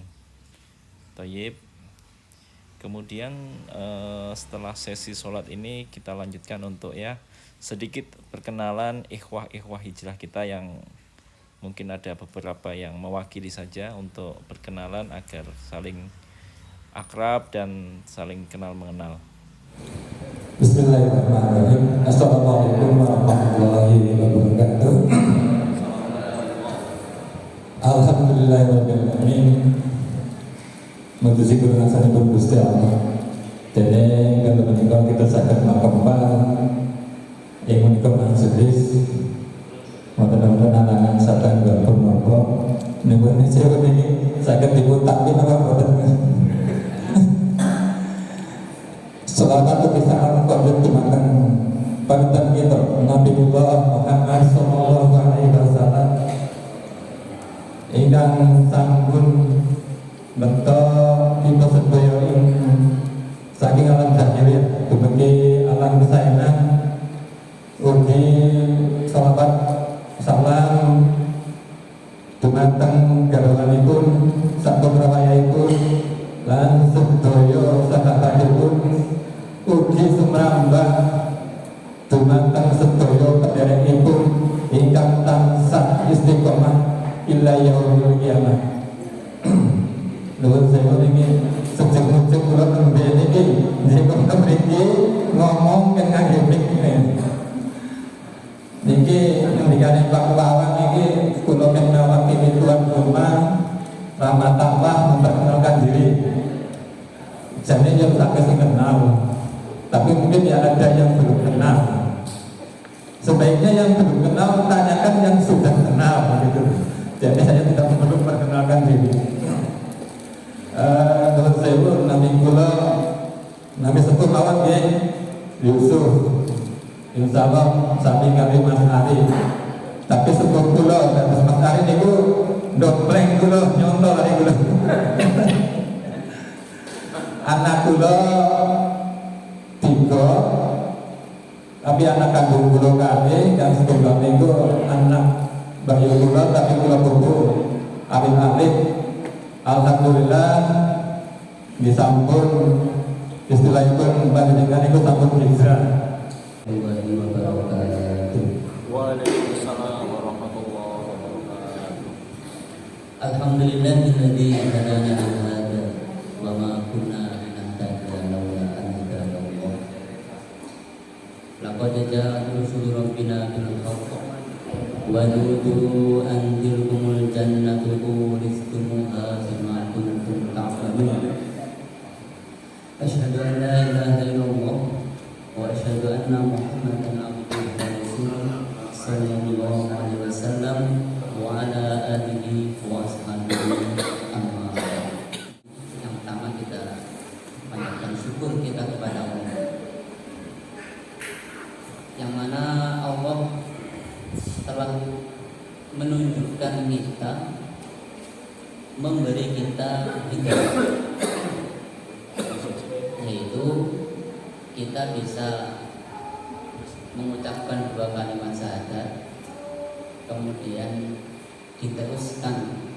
Thayyib. Kemudian setelah sesi sholat ini kita lanjutkan untuk ya sedikit perkenalan ikhwah hijrah kita yang mungkin ada beberapa yang mewakili saja untuk perkenalan agar saling akrab dan saling kenal mengenal. Bismillahirrahmanirrahim. Assalamualaikum warahmatullahi wabarakatuh. Alhamdulillahirrahmanirrahim. Menuju kebenaran Gusti Allah. Dene kalau menika kita saged makempal ing menika majelis wonten alangan saben wonten napa niku sewu niki saged diputakni napa boten. Selamat kebiasaan kodok dimakan panutan kita Nabiullah Muhammad sallallahu alaihi wasallam ingkang sampun bentuk kita sedaya ing saking alam zahir dumugi alam kesayangan ugi selamat salam dumateng garwanipun sakumrawayaipun lan sedaya sahabatipun ugi sumrambah dumateng sedaya pederekipun ingkang tansah istiqomah ila yaumil qiyamah. Nuwun sewu niki sejeng-sejeng kula nembe niki njipun mriki ngomong keng ngangge mik niki ngendikane Pak Wawan niki kula menawaki tuan rumah rahmatullah memperkenalkan diri. Jadi yang tak kasih kenal, tapi mungkin ya ada yang belum kenal. Sebaiknya yang belum kenal tanyakan yang sudah kenal, gitu. Jadi saya tidak perlu perkenalkan diri. Kalau saya nami kula, nami sepuh mawon nggih, Yusuf. Insyaallah sami kali Mas Ari. Tapi sepuh kula dan Mas Ari niku dompleng kula nyontol ari kula. Anak kula 3, tapi anak kandung kula kali dan setunggal niku anak bayi kula tapi kula bubu alim-alim. Alhamdulillah disampun istilahipun panjenengan niku sampun hijrah. Waalaikumsalam warahmatullahi wabarakatuh. Alhamdulillahilladzi hadana li hadza wa ma kunna linahtadiya laula an hadana Allah. Laqad jaa'a rusulu rabbina bil haqq wa nudu an tilkumul jannatu uristumuha bima kuntum ta'malun. Asyhadu an la ilaha illallah wa asyhadu anna Muhammadan abduhu wa rasuluh sallallahu alaihi wasallam wa ala alihi wa ashabihi amma ba'd. Yang pertama kita panjatkan syukur kita kepada Allah, yang mana Allah telah menunjukkan kita, memberi kita hidayah, yaitu kita bisa mengucapkan 2 kalimat syahadat, kemudian diteruskan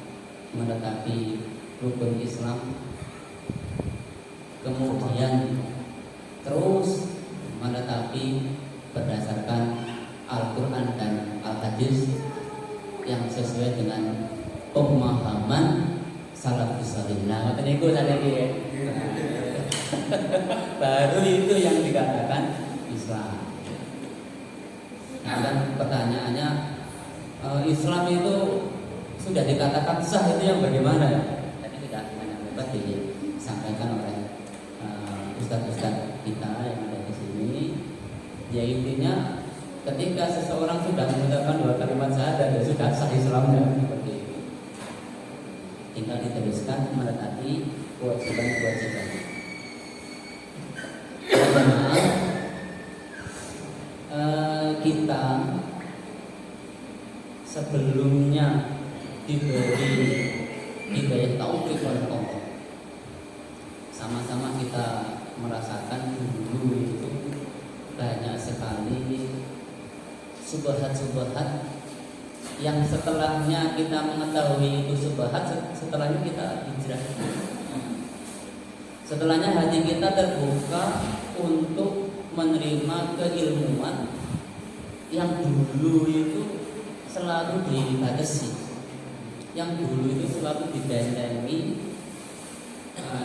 menetapi rukun Islam, kemudian terus menetapi berdasarkan Al-Quran dan Al-Hadis yang sesuai dengan pemahaman salafus salih. Nah, itu tadi baru itu yang dikatakan Islam. Nah, dan pertanyaannya, Islam itu sudah dikatakan sah itu yang bagaimana ya? Tadi sudah banyak debat disampaikan oleh ustadz-ustadz kita yang ada di sini. Ya intinya ketika seseorang sudah mengucapkan 2 kalimat syahadat, ya sudah sah Islamnya seperti itu. Tinggal diteruskan menetapi kewajiban-kewajiban. Kita sebelumnya diberi hidayah taufik oleh Allah. Sama-sama kita merasakan dulu itu banyak sekali subhat-subhat yang setelahnya kita mengetahui itu subhat, setelahnya kita hijrah. Setelahnya hati kita terbuka untuk menerima keilmuan yang dulu itu selalu dibatasi, yang dulu itu selalu dibentengi.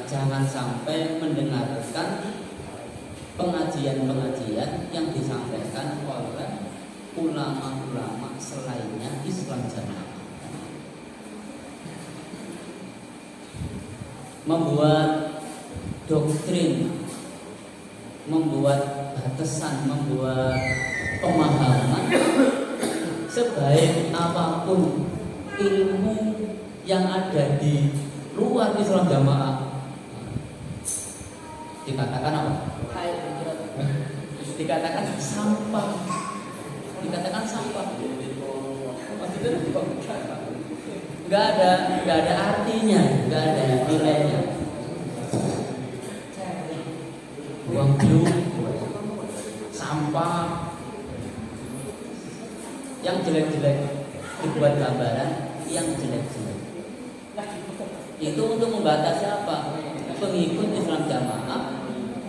Jangan sampai mendengarkan pengajian-pengajian yang disampaikan oleh ulama-ulama selainnya Islam Jamaah. Membuat doktrin, membuat batasan, membuat pemahaman, sebaik apapun ilmu yang ada di luar Islam Jamaah, dikatakan apa? Dikatakan sampah. Dikatakan sampah. Maksudnya nggak ada artinya, nggak ada nilainya. Buang view, sampah, yang jelek-jelek dibuat gambaran yang jelek-jelek. Itu untuk membatasi apa? Pengikut Islam Jamaah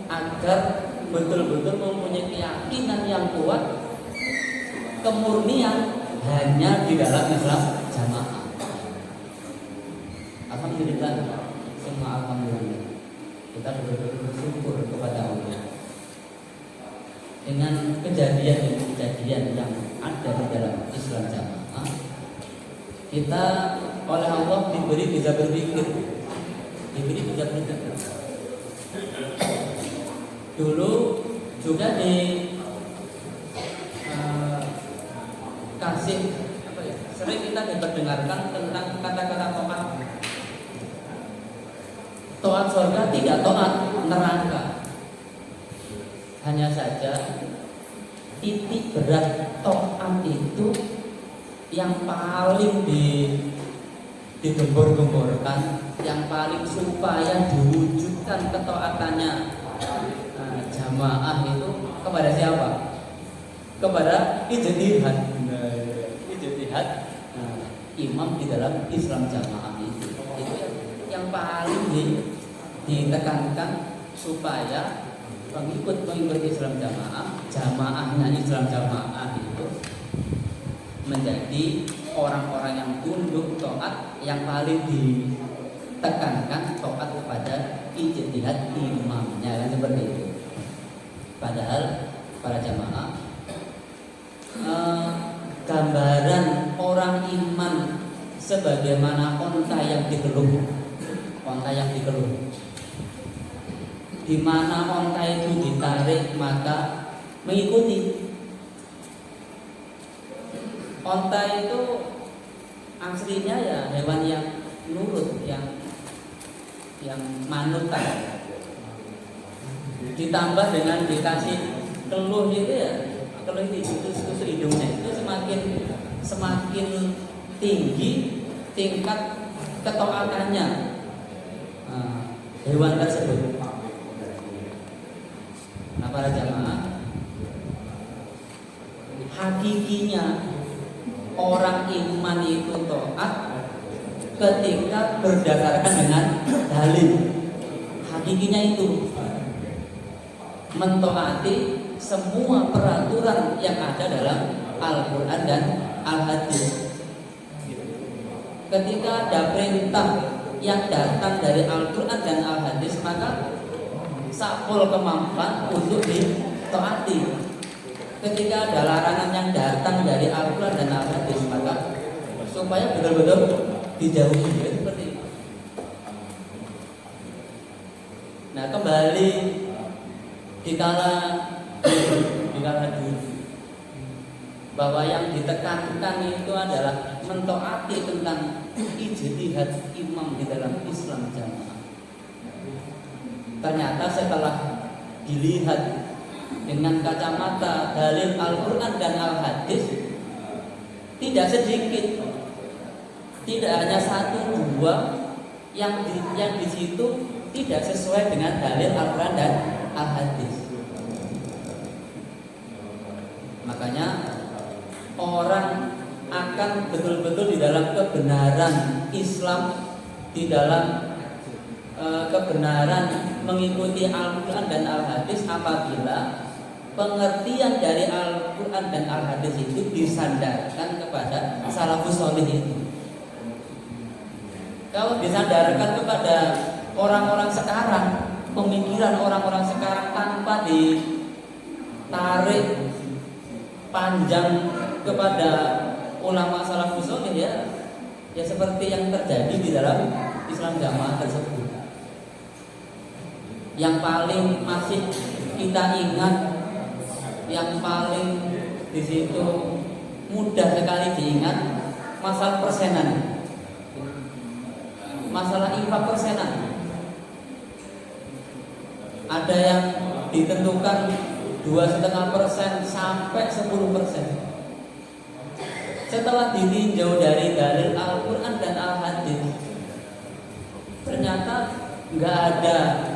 agar betul-betul mempunyai keyakinan yang kuat, kemurnian hanya di dalam Islam Jamaah. Alhamdulillah, semua alhamdulillah. Kita betul-betul bersyukur kepada Allah dengan kejadian yang ada di dalam Islam Jamaah. Kita oleh Allah diberi bisa berpikir, diberi bisa berpikir. Dulu juga kasih apa ya? Sering kita diperdengarkan tentang kata-kata toat surga, tidak toat neraka. Hanya saja titik berat toat itu yang paling digembor-gemborkan, yang paling supaya diwujudkan ketaatannya jamaah itu kepada siapa? Kepada ijtihad. Ijtihad imam di dalam Islam Jamaah itu yang paling ditekankan supaya pengikut Islam jamaahnya Islam Jamaah itu menjadi orang-orang yang tunduk taat, yang paling ditekankan taat kepada ijtihad imamnya, kan seperti itu. Padahal para jamaah, gambaran orang iman sebagaimana onta yang dikeluh, di mana onta itu ditarik maka mengikuti. Onta itu aslinya ya hewan yang nurut, yang manutan. Ditambah dengan dikasih keluh gitu ya, keluh itu hidungnya itu semakin tinggi tingkat ketaatannya hewan tersebut. Nah, para jamaah, hakikinya orang iman itu taat ketika berdasarkan dengan dalil. Hakikinya itu mentaati semua peraturan yang ada dalam Al-Quran dan Al-Hadis. Ketika ada perintah yang datang dari Al-Quran dan Al-Hadis, maka sakpol kemampuan untuk ditaati. Ketika ada larangan yang datang dari Al-Quran dan Al-Hadis, maka supaya betul-betul dijauhi. Seperti itu. Nah, kembali dikala dulu bahwa yang ditekankan itu adalah mentaati tentang ijtihad imam di dalam Islam Jamaah. Ternyata setelah dilihat dengan kacamata dalil Al-Quran dan Al-Hadis, tidak sedikit, tidak hanya satu dua, yang di situ tidak sesuai dengan dalil Al-Quran dan Al-Hadis. Makanya orang akan betul-betul di dalam kebenaran Islam, di dalam kebenaran mengikuti Al-Quran dan Al-Hadis apabila pengertian dari Al-Quran dan Al-Hadis itu disandarkan kepada salafus sholih itu. Kalau disandarkan kepada orang-orang sekarang, pemikiran orang-orang sekarang tanpa ditarik panjang kepada ulama salafus sholih, ya seperti yang terjadi di dalam Islam Jamaah tersebut. Yang paling masih kita ingat, yang paling di situ mudah sekali diingat, masalah persenan, masalah infak persenan. Ada yang ditentukan 2,5% sampai 10%. Setelah ditinjau dari dalil Al-Quran dan Al-Hadis, ternyata nggak ada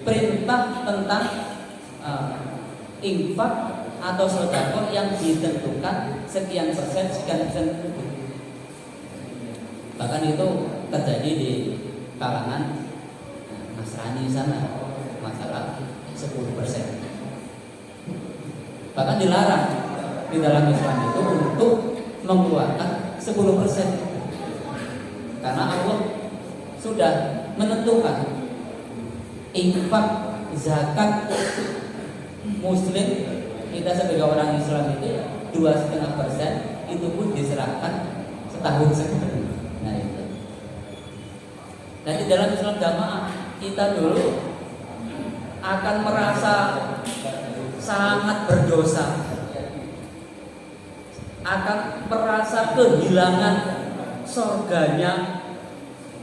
perintah tentang infak atau sedekah yang ditentukan sekian persen. Bahkan itu terjadi di kalangan Nasrani sana, masalah 10%. Bahkan dilarang di dalam Islam itu untuk mengeluarkan 10%, karena Allah sudah menentukan infak, zakat Muslim kita sebagai orang Islam itu 2,5%, itu pun diserahkan setahun sekali. Nah itu. Dan di dalam Islam Jamaah kita dulu akan merasa sangat berdosa, akan merasa kehilangan surganya,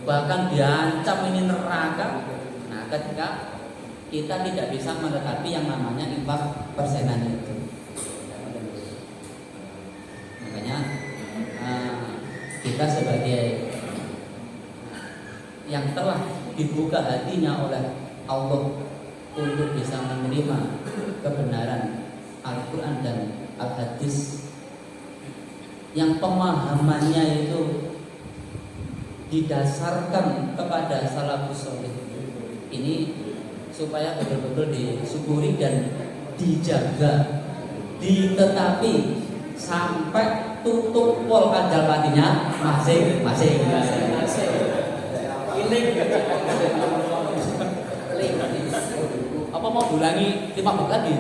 bahkan diancam ini neraka. Nah, ketika kita tidak bisa menetapi yang namanya infak persenan itu, makanya kita sebagai yang telah dibuka hatinya oleh Allah untuk bisa menerima kebenaran Al-Quran dan Al-Hadis, yang pemahamannya itu didasarkan kepada salafus sholih ini, supaya betul-betul disyukuri dan dijaga, ditetapi sampai tutup pol ajal matinya masing-masing. Apa mau ulangi 5 menit lagi?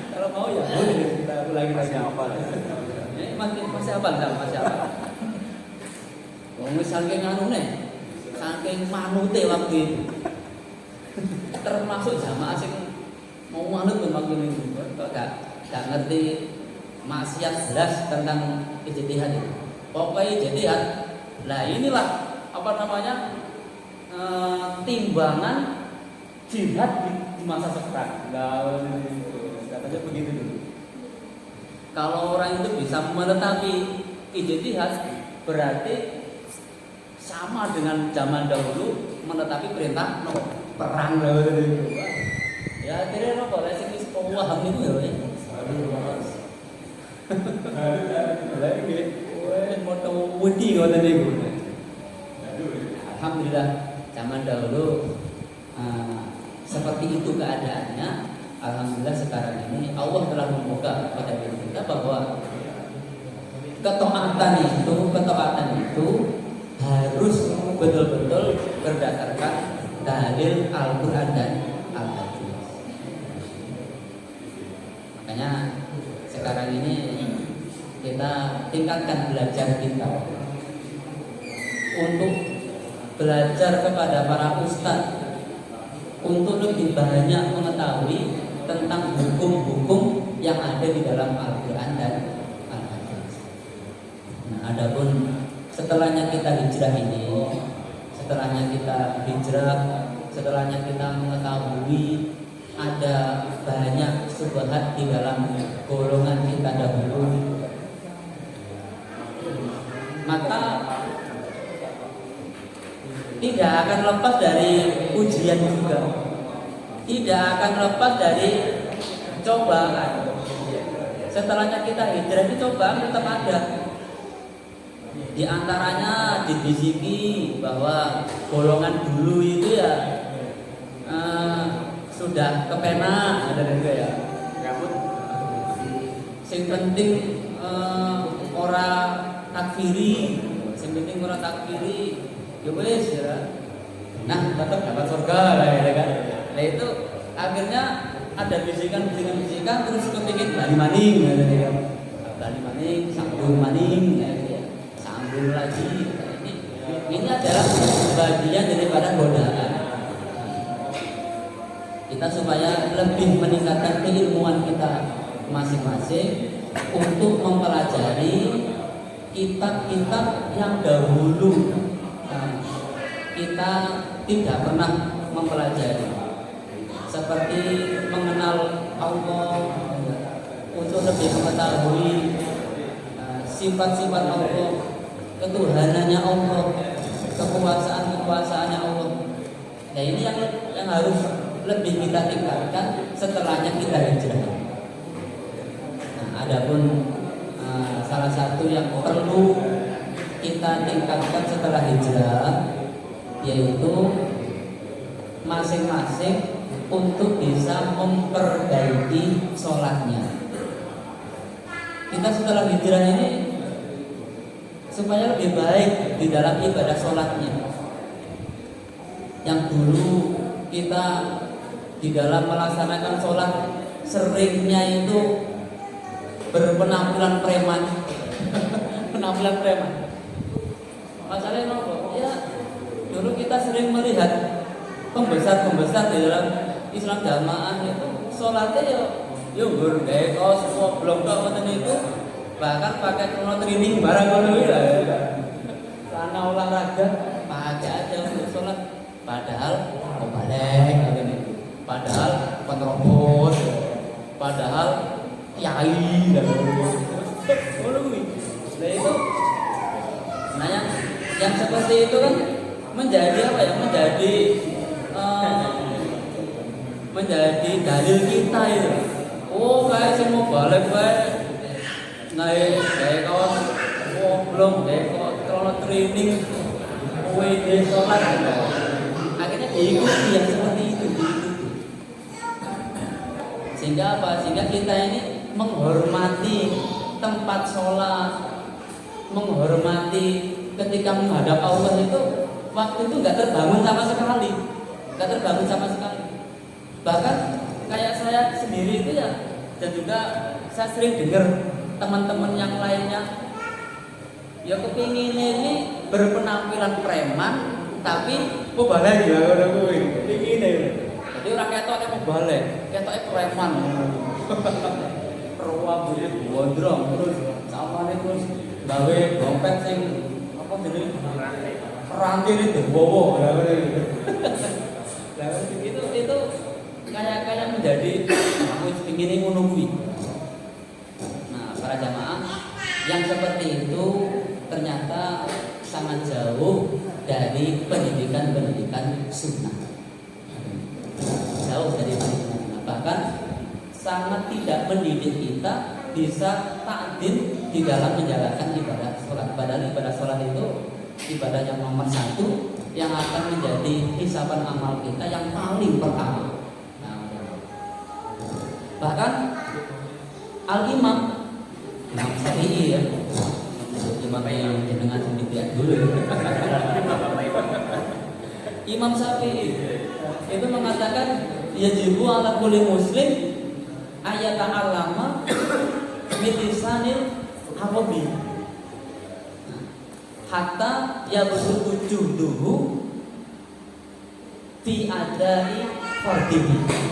Kalau mau ya boleh kita ulangi lagi. Masih apa? Saking anune, saking manute waktu itu, termasuk jamaah sing mau manut waktu itu, kok gak ngerti maksiat jelas tentang ijtihad itu. Pokoknya ijtihad, lah inilah apa namanya timbangan jihad di masa sekarang. Nah, katanya begitu dulu. Kalau orang itu bisa menetapi ijtihad, berarti sama dengan zaman dahulu menetapi perintah perang. Ya akhirnya apa? Lesing wis paham itu ya. Lagi, mau tahu wedi ngoten niku. Alhamdulillah zaman dahulu seperti itu keadaannya. Alhamdulillah sekarang ini Allah telah membuka pada diri kita bahwa ketaatan itu harus betul-betul berdasarkan dalil Al-Quran dan Al-Hadis. Makanya sekarang ini kita tingkatkan belajar kita untuk belajar kepada para ustadz, untuk lebih banyak mengetahui tentang hukum-hukum yang ada di dalam Al-Quran dan Al-Hadis. Nah, adapun setelahnya kita hijrah ini, setelahnya kita mengetahui ada banyak syubhat di dalam golongan kita dahulu, maka tidak akan lepas dari ujian juga, tidak akan lepas dari cobaan. Setelahnya kita hijrah itu cobaan tetap ada. Di antaranya dibisiki bahwa golongan dulu itu ya sudah kepenak, ada juga ya. Sing penting orang takfiri, sing penting orang takfiri, ya wes ya. Nah, tetap dapat surga lah ya kan. Nah itu akhirnya ada bisikan terus kepingin bali maning, ya kan. Bali maning, sambung maning, ya. Sambung lagi. Ini adalah bagian daripada godaan. Kita supaya lebih meningkatkan keilmuan kita masing-masing untuk mempelajari kitab-kitab yang dahulu kita tidak pernah mempelajari, seperti mengenal Allah, untuk lebih mengetahui sifat-sifat Allah, ketuhanannya Allah, kekuasaan-kekuasaannya Allah. Nah ini yang harus lebih kita tingkatkan setelahnya kita hijrah. Nah, adapun salah satu yang perlu kita tingkatkan setelah hijrah yaitu masing-masing untuk bisa memperbaiki sholatnya. Kita setelah hijrah ini supaya lebih baik di dalam ibadah sholatnya. Yang dulu kita di dalam melaksanakan sholat seringnya itu berpenampilan preman. Penampilan preman. Masalahnya apa? Ya dulu kita sering melihat pembesar-pembesar di dalam Islam jamaah itu sholatnya ya gaya kaos belum kau itu, bahkan pakai celana training barang ngono ya. Celana olahraga pakai aja untuk sholat, padahal mau balik gitu. Padahal penerobos, padahal kiai dan nah yang seperti itu kan menjadi apa ya, menjadi dalil kita itu. Oh kayak semua balik naik kayak kaos belum kayak kalau training WD sholat, akhirnya diikuti yang seperti itu. Sehingga apa? Sehingga kita ini menghormati tempat sholat, menghormati ketika menghadap Allah itu, waktu itu nggak terbangun sama sekali, Bahkan kayak saya sendiri itu ya, dan juga saya sering dengar teman-teman yang lainnya, ya kepingin ini berpenampilan preman, tapi mau balik ya orang gue, kepingin ini. Jadi orang ketoknya mau balik, ketoknya preman, perwak bujuk gondrong, terus sama nih terus gawe dompet sing apa jadi rantai itu bobo, itu kayak menjadi aku ingin menunggu. Nah para jamaah yang seperti itu ternyata sangat jauh dari pendidikan sunnah. Jauh dari pendidikan sunnah, bahkan sangat tidak mendidik kita bisa ta'dil di dalam menjalankan ibadah sholat. Padahal ibadah sholat itu ibadah yang nomor satu, yang akan menjadi hisaban amal kita yang paling pertama. Bahkan Al-Imam Syafi'i ya, Imam yang dengan sendirian dulu ya. Imam Syafi'i itu mengatakan yajibu ala kulli muslim ayat al-lama milisanil Arabi hatta yabsutu juhduhu fi adai fardihi.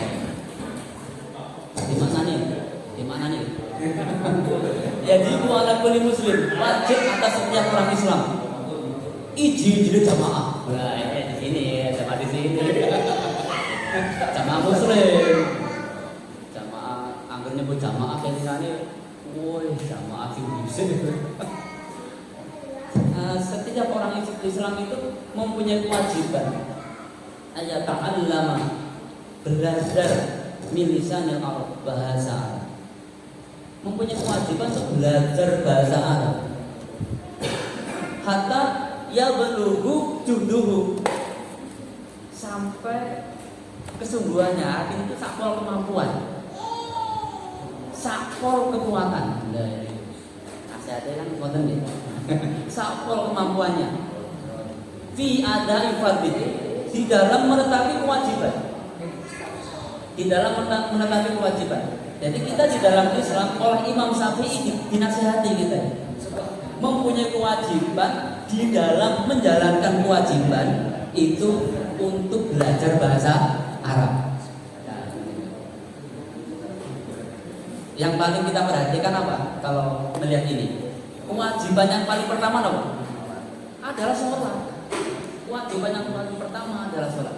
Di mana nih? Yajibu ala kulli muslim, wajib atas setiap orang Islam iji jamaah. Nah, di sini ya, jamaah di sini. Jamaah muslim. Jamaah anggur nyebut jamaah kayak gini, woi jamaah sing bisa. setiap orang Islam itu mempunyai kewajiban ayat ta'allama, belajar min lisanil Arab, bahasa Arab. Mempunyai kewajiban untuk belajar bahasa Arab. Hatta ya belughu juduhu, sampai kesungguhannya, artinya itu sakpol kemampuan, sakpol kekuatan. Nasihatnya kan kuatan ya. Sakpol kemampuannya. Fi ada fardhi, di dalam menetapi kewajiban. Di dalam menetapi kewajiban. Jadi kita di dalam Islam oleh Imam Syafi'i dinasihati kita mempunyai kewajiban di dalam menjalankan kewajiban itu untuk belajar bahasa Arab. Yang paling kita perhatikan apa kalau melihat ini? Kewajiban yang paling pertama apa? Adalah sholat. Kewajiban yang paling pertama adalah sholat.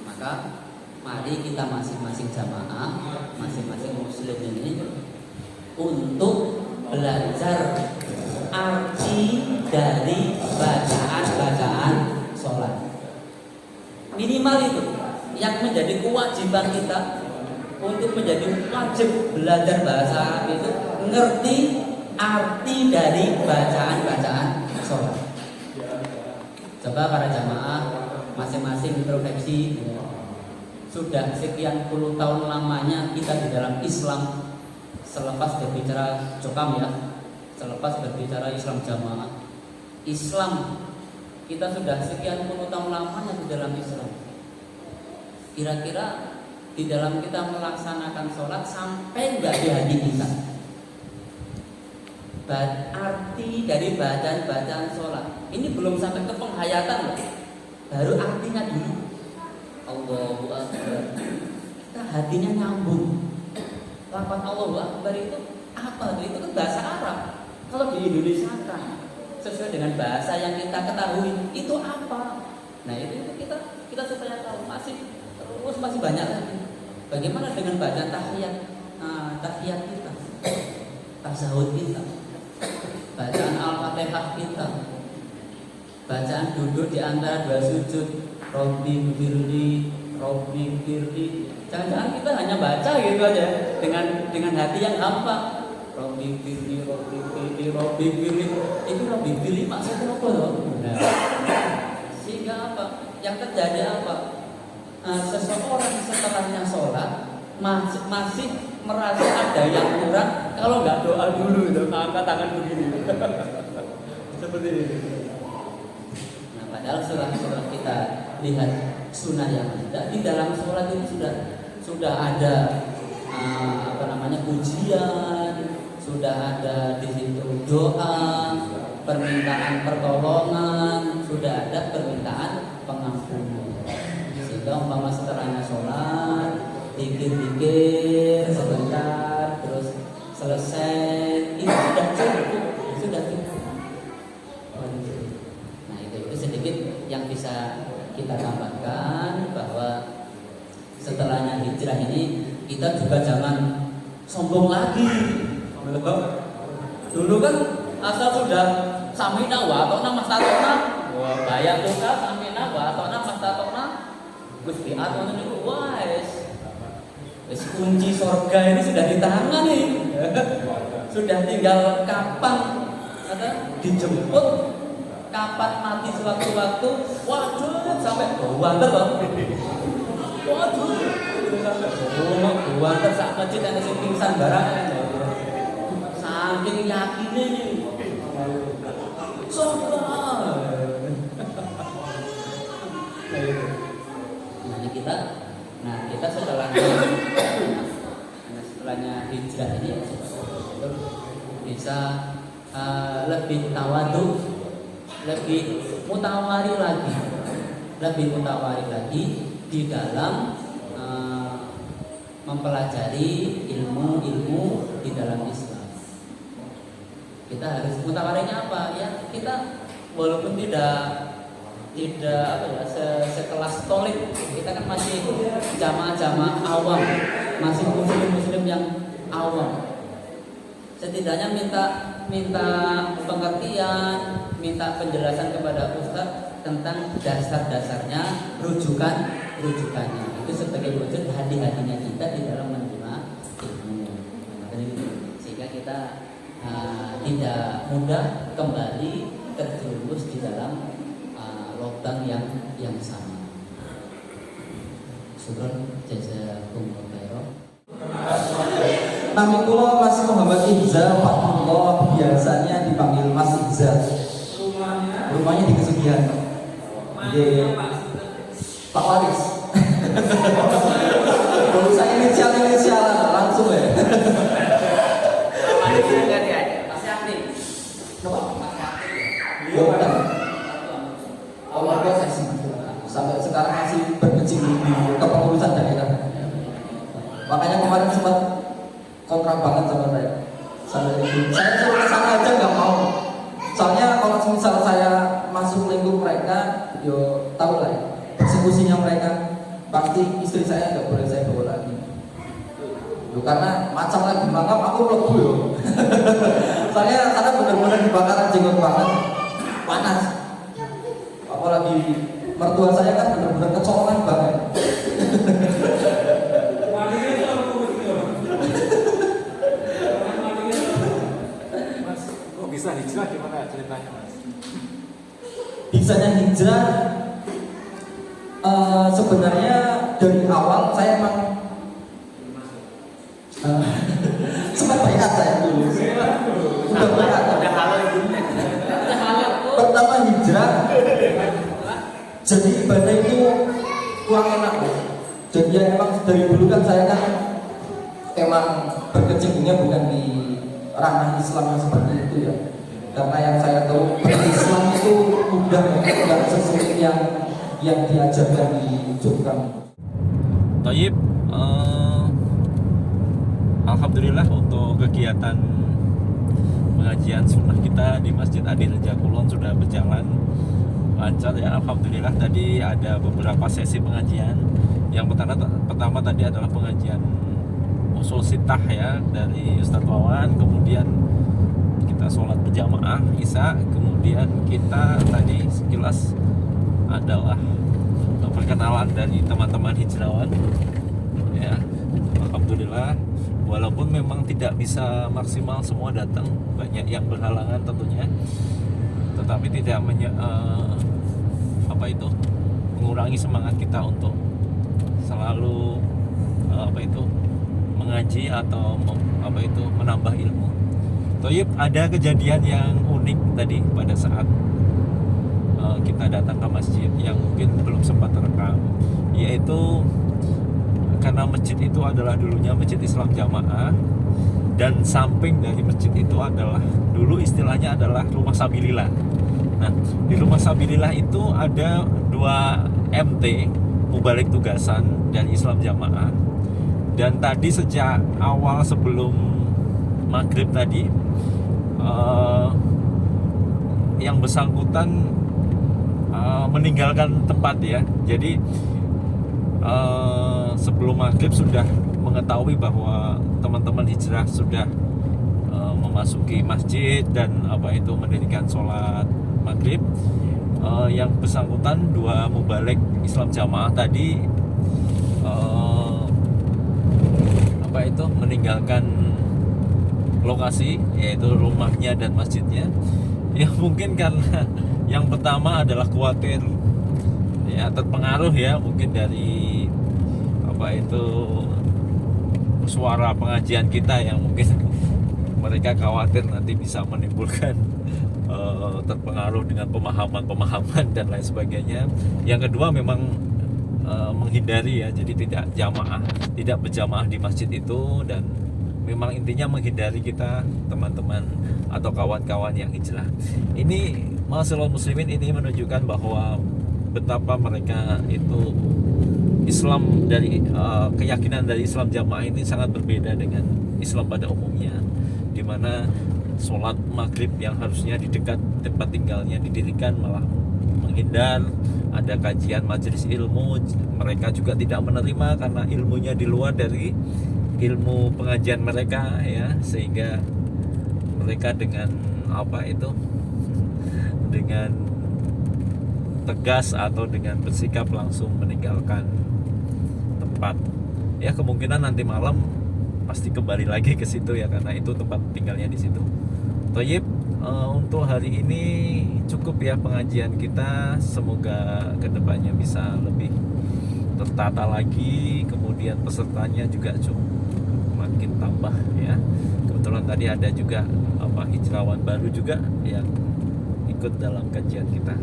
Maka mari kita masing-masing jamaah, masing-masing muslim ini untuk belajar arti dari bacaan-bacaan sholat. Minimal itu yang menjadi kewajiban kita untuk menjadi wajib belajar bahasa Arab itu ngerti arti dari bacaan-bacaan sholat. Coba para jamaah masing-masing introspeksi. Sudah sekian puluh tahun lamanya kita di dalam Islam, selepas berbicara Jokam ya, selepas berbicara Islam jamaah, Islam kita sudah sekian puluh tahun lamanya di dalam Islam. Kira-kira di dalam kita melaksanakan sholat sampai nggak di hati kita arti dari bacaan-bacaan sholat ini belum sampai ke penghayatan loh, baru artinya dulu. Allahu Akbar, kita hatinya nyambung. Lafaz Allahu Akbar itu apa? Itu kan bahasa Arab. Kalau di Indonesia kan sesuai dengan bahasa yang kita ketahui itu apa? Nah itu kita supaya tahu masih banyak lagi. Bagaimana dengan bacaan tahiyat, tahiyat kita, tasawuf kita, bacaan Al-Fatihah kita, bacaan duduk di antara dua sujud, Robbi firli, Robbi firli. Jangan-jangan kita hanya baca gitu aja dengan hati yang gampang. Robbi firli, Robbi firli, Robbi firli. Itu Robbi firli maksudnya apa loh? Nah, sehingga apa? Yang terjadi apa? Seseorang setelahnya sholat masih merasa ada yang kurang kalau nggak doa dulu itu angkat tangan begini seperti ini. Nah padahal surah kita lihat sunnah yang ada di dalam sholat itu sudah ada pujian, sudah ada di situ doa, permintaan pertolongan, sudah ada permintaan pengampunan. Sehingga umpama setelahnya sholat, dikir-dikir sebentar, terus selesai, itu sudah cukup. Nah itu sedikit yang bisa kita tambahkan, bahwa setelahnya hijrah ini kita juga jangan sombong lagi. Dulu kan asal sudah samina wa atau mastatona, bayar tuh samina wa atau mastatona, Gusti Allah itu wes kunci surga ini sudah di tangan nih. Sudah tinggal kapan dijemput, kapan mati sewaktu-waktu. Waduh, sampai banter loh. Waduh, sampai banter sak masjid ada sing pingsan barang. Saking yakinnya nih. Surga. Nah kita setelahnya hijrah ini bisa lebih tawadu, lebih mutawari lagi di dalam mempelajari ilmu di dalam Islam. Kita harus mutawarinya apa ya? Kita walaupun tidak sekelas tolik, kita kan masih jamaah awam, masih muslim yang awam. Setidaknya minta minta pengertian, minta penjelasan kepada Ustadz tentang dasar-dasarnya, rujukannya. Itu sebagai wujud hati-hatinya kita di dalam menerima ilmu. Sehingga kita tidak mudah kembali terjerumus di dalam lubang yang sama. Syukran jazakumullah khairan. Nami kula Mas Muhammad Ihza Fatullah, biasanya dipanggil Mas Ihza. Rumahnya di Kesugihan. Di Pak Waris. Kalau saya inisial langsung ya. Bukan. Proses sampai sekarang masih berkecimpung di kepengurusan daerah. Makanya kemarin sempat kontra banget sama saya. Saya suruh kesana aja nggak mau. Soalnya kalau misal saya masuk lingkup mereka, yo tahu lah ya, persekusinya mereka. Pasti istri saya nggak boleh saya bawa lagi. Karena macam lagi mangap aku melebu yo. Soalnya karena benar-benar dibakaran jenggot banget, panas. Apalagi mertua saya kan benar-benar kecolongan banget. Kok bisa hijrah, gimana ceritanya Mas? Bisanya hijrah sebenarnya dari awal saya emang sempat bayar saya dulu. Udah bayar. Pertama hijrah, jadi ibadah itu kurang enak. Jadi ya emang dari dulu kan saya kan emang berkecimpungnya bukan di ranah Islam yang seperti itu ya. Karena yang saya tahu Islam itu udah nggak sesuai yang diajarkan di Jogja. Tayyib, alhamdulillah untuk kegiatan pengajian sunnah kita di Masjid Adi Reja Kulon sudah berjalan lancar ya. Alhamdulillah tadi ada beberapa sesi pengajian. Yang pertama tadi adalah pengajian usul sittah ya dari Ustadz Wawan, kemudian kita sholat berjamaah Isya, kemudian kita tadi sekilas adalah perkenalan dari teman-teman hijrawan ya. Alhamdulillah walaupun memang tidak bisa maksimal semua datang, banyak yang berhalangan tentunya, tetapi tidak mengurangi semangat kita untuk selalu mengaji atau menambah ilmu. Toyib, ada kejadian yang unik tadi pada saat kita datang ke masjid yang mungkin belum sempat terekam, yaitu karena masjid itu adalah dulunya masjid Islam Jamaah, dan samping dari masjid itu adalah dulu istilahnya adalah rumah Sabilillah. Nah, di rumah Sabilillah itu ada 2 MT mubalik tugasan dari Islam Jamaah. Dan tadi sejak awal sebelum maghrib tadi yang bersangkutan meninggalkan tempat ya. Jadi sebelum maghrib sudah mengetahui bahwa teman-teman hijrah sudah memasuki masjid dan mendirikan sholat maghrib. Yang bersangkutan 2 mubalik Islam Jamaah tadi meninggalkan lokasi, yaitu rumahnya dan masjidnya. Ya mungkin karena yang pertama adalah khawatir ya, terpengaruh ya mungkin dari suara pengajian kita yang mungkin mereka khawatir nanti bisa menimbulkan terpengaruh dengan pemahaman dan lain sebagainya. Yang kedua memang menghindari ya, jadi tidak berjamaah di masjid itu, dan memang intinya menghindari kita teman-teman atau kawan-kawan yang hijrah. Ini masalah muslimin ini menunjukkan bahwa betapa mereka itu Islam dari keyakinan dari Islam Jamaah ini sangat berbeda dengan Islam pada umumnya, di mana sholat maghrib yang harusnya di dekat tempat tinggalnya didirikan malah menghindar. Ada kajian majelis ilmu, mereka juga tidak menerima karena ilmunya di luar dari ilmu pengajian mereka ya, sehingga mereka dengan apa itu, dengan tegas atau dengan bersikap langsung meninggalkan tempat. Ya kemungkinan nanti malam pasti kembali lagi ke situ ya, karena itu tempat tinggalnya di situ. Thayyib, untuk hari ini cukup ya pengajian kita. Semoga kedepannya bisa lebih tertata lagi, kemudian pesertanya juga makin tambah ya. Kebetulan tadi ada juga hijrawan baru juga yang ikut dalam kajian kita.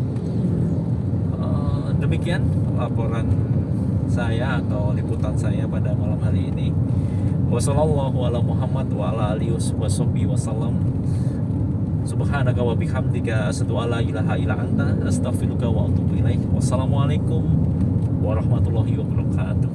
Demikian laporan saya atau liputan saya pada malam hari ini. Wassallallahu ala Muhammad wa ala alihi wasallam. Subhanaka wa bihamdika asyhadu an la ilaha illa anta astaghfiruka wa atubu ilaik. Wassalamualaikum warahmatullahi wabarakatuh.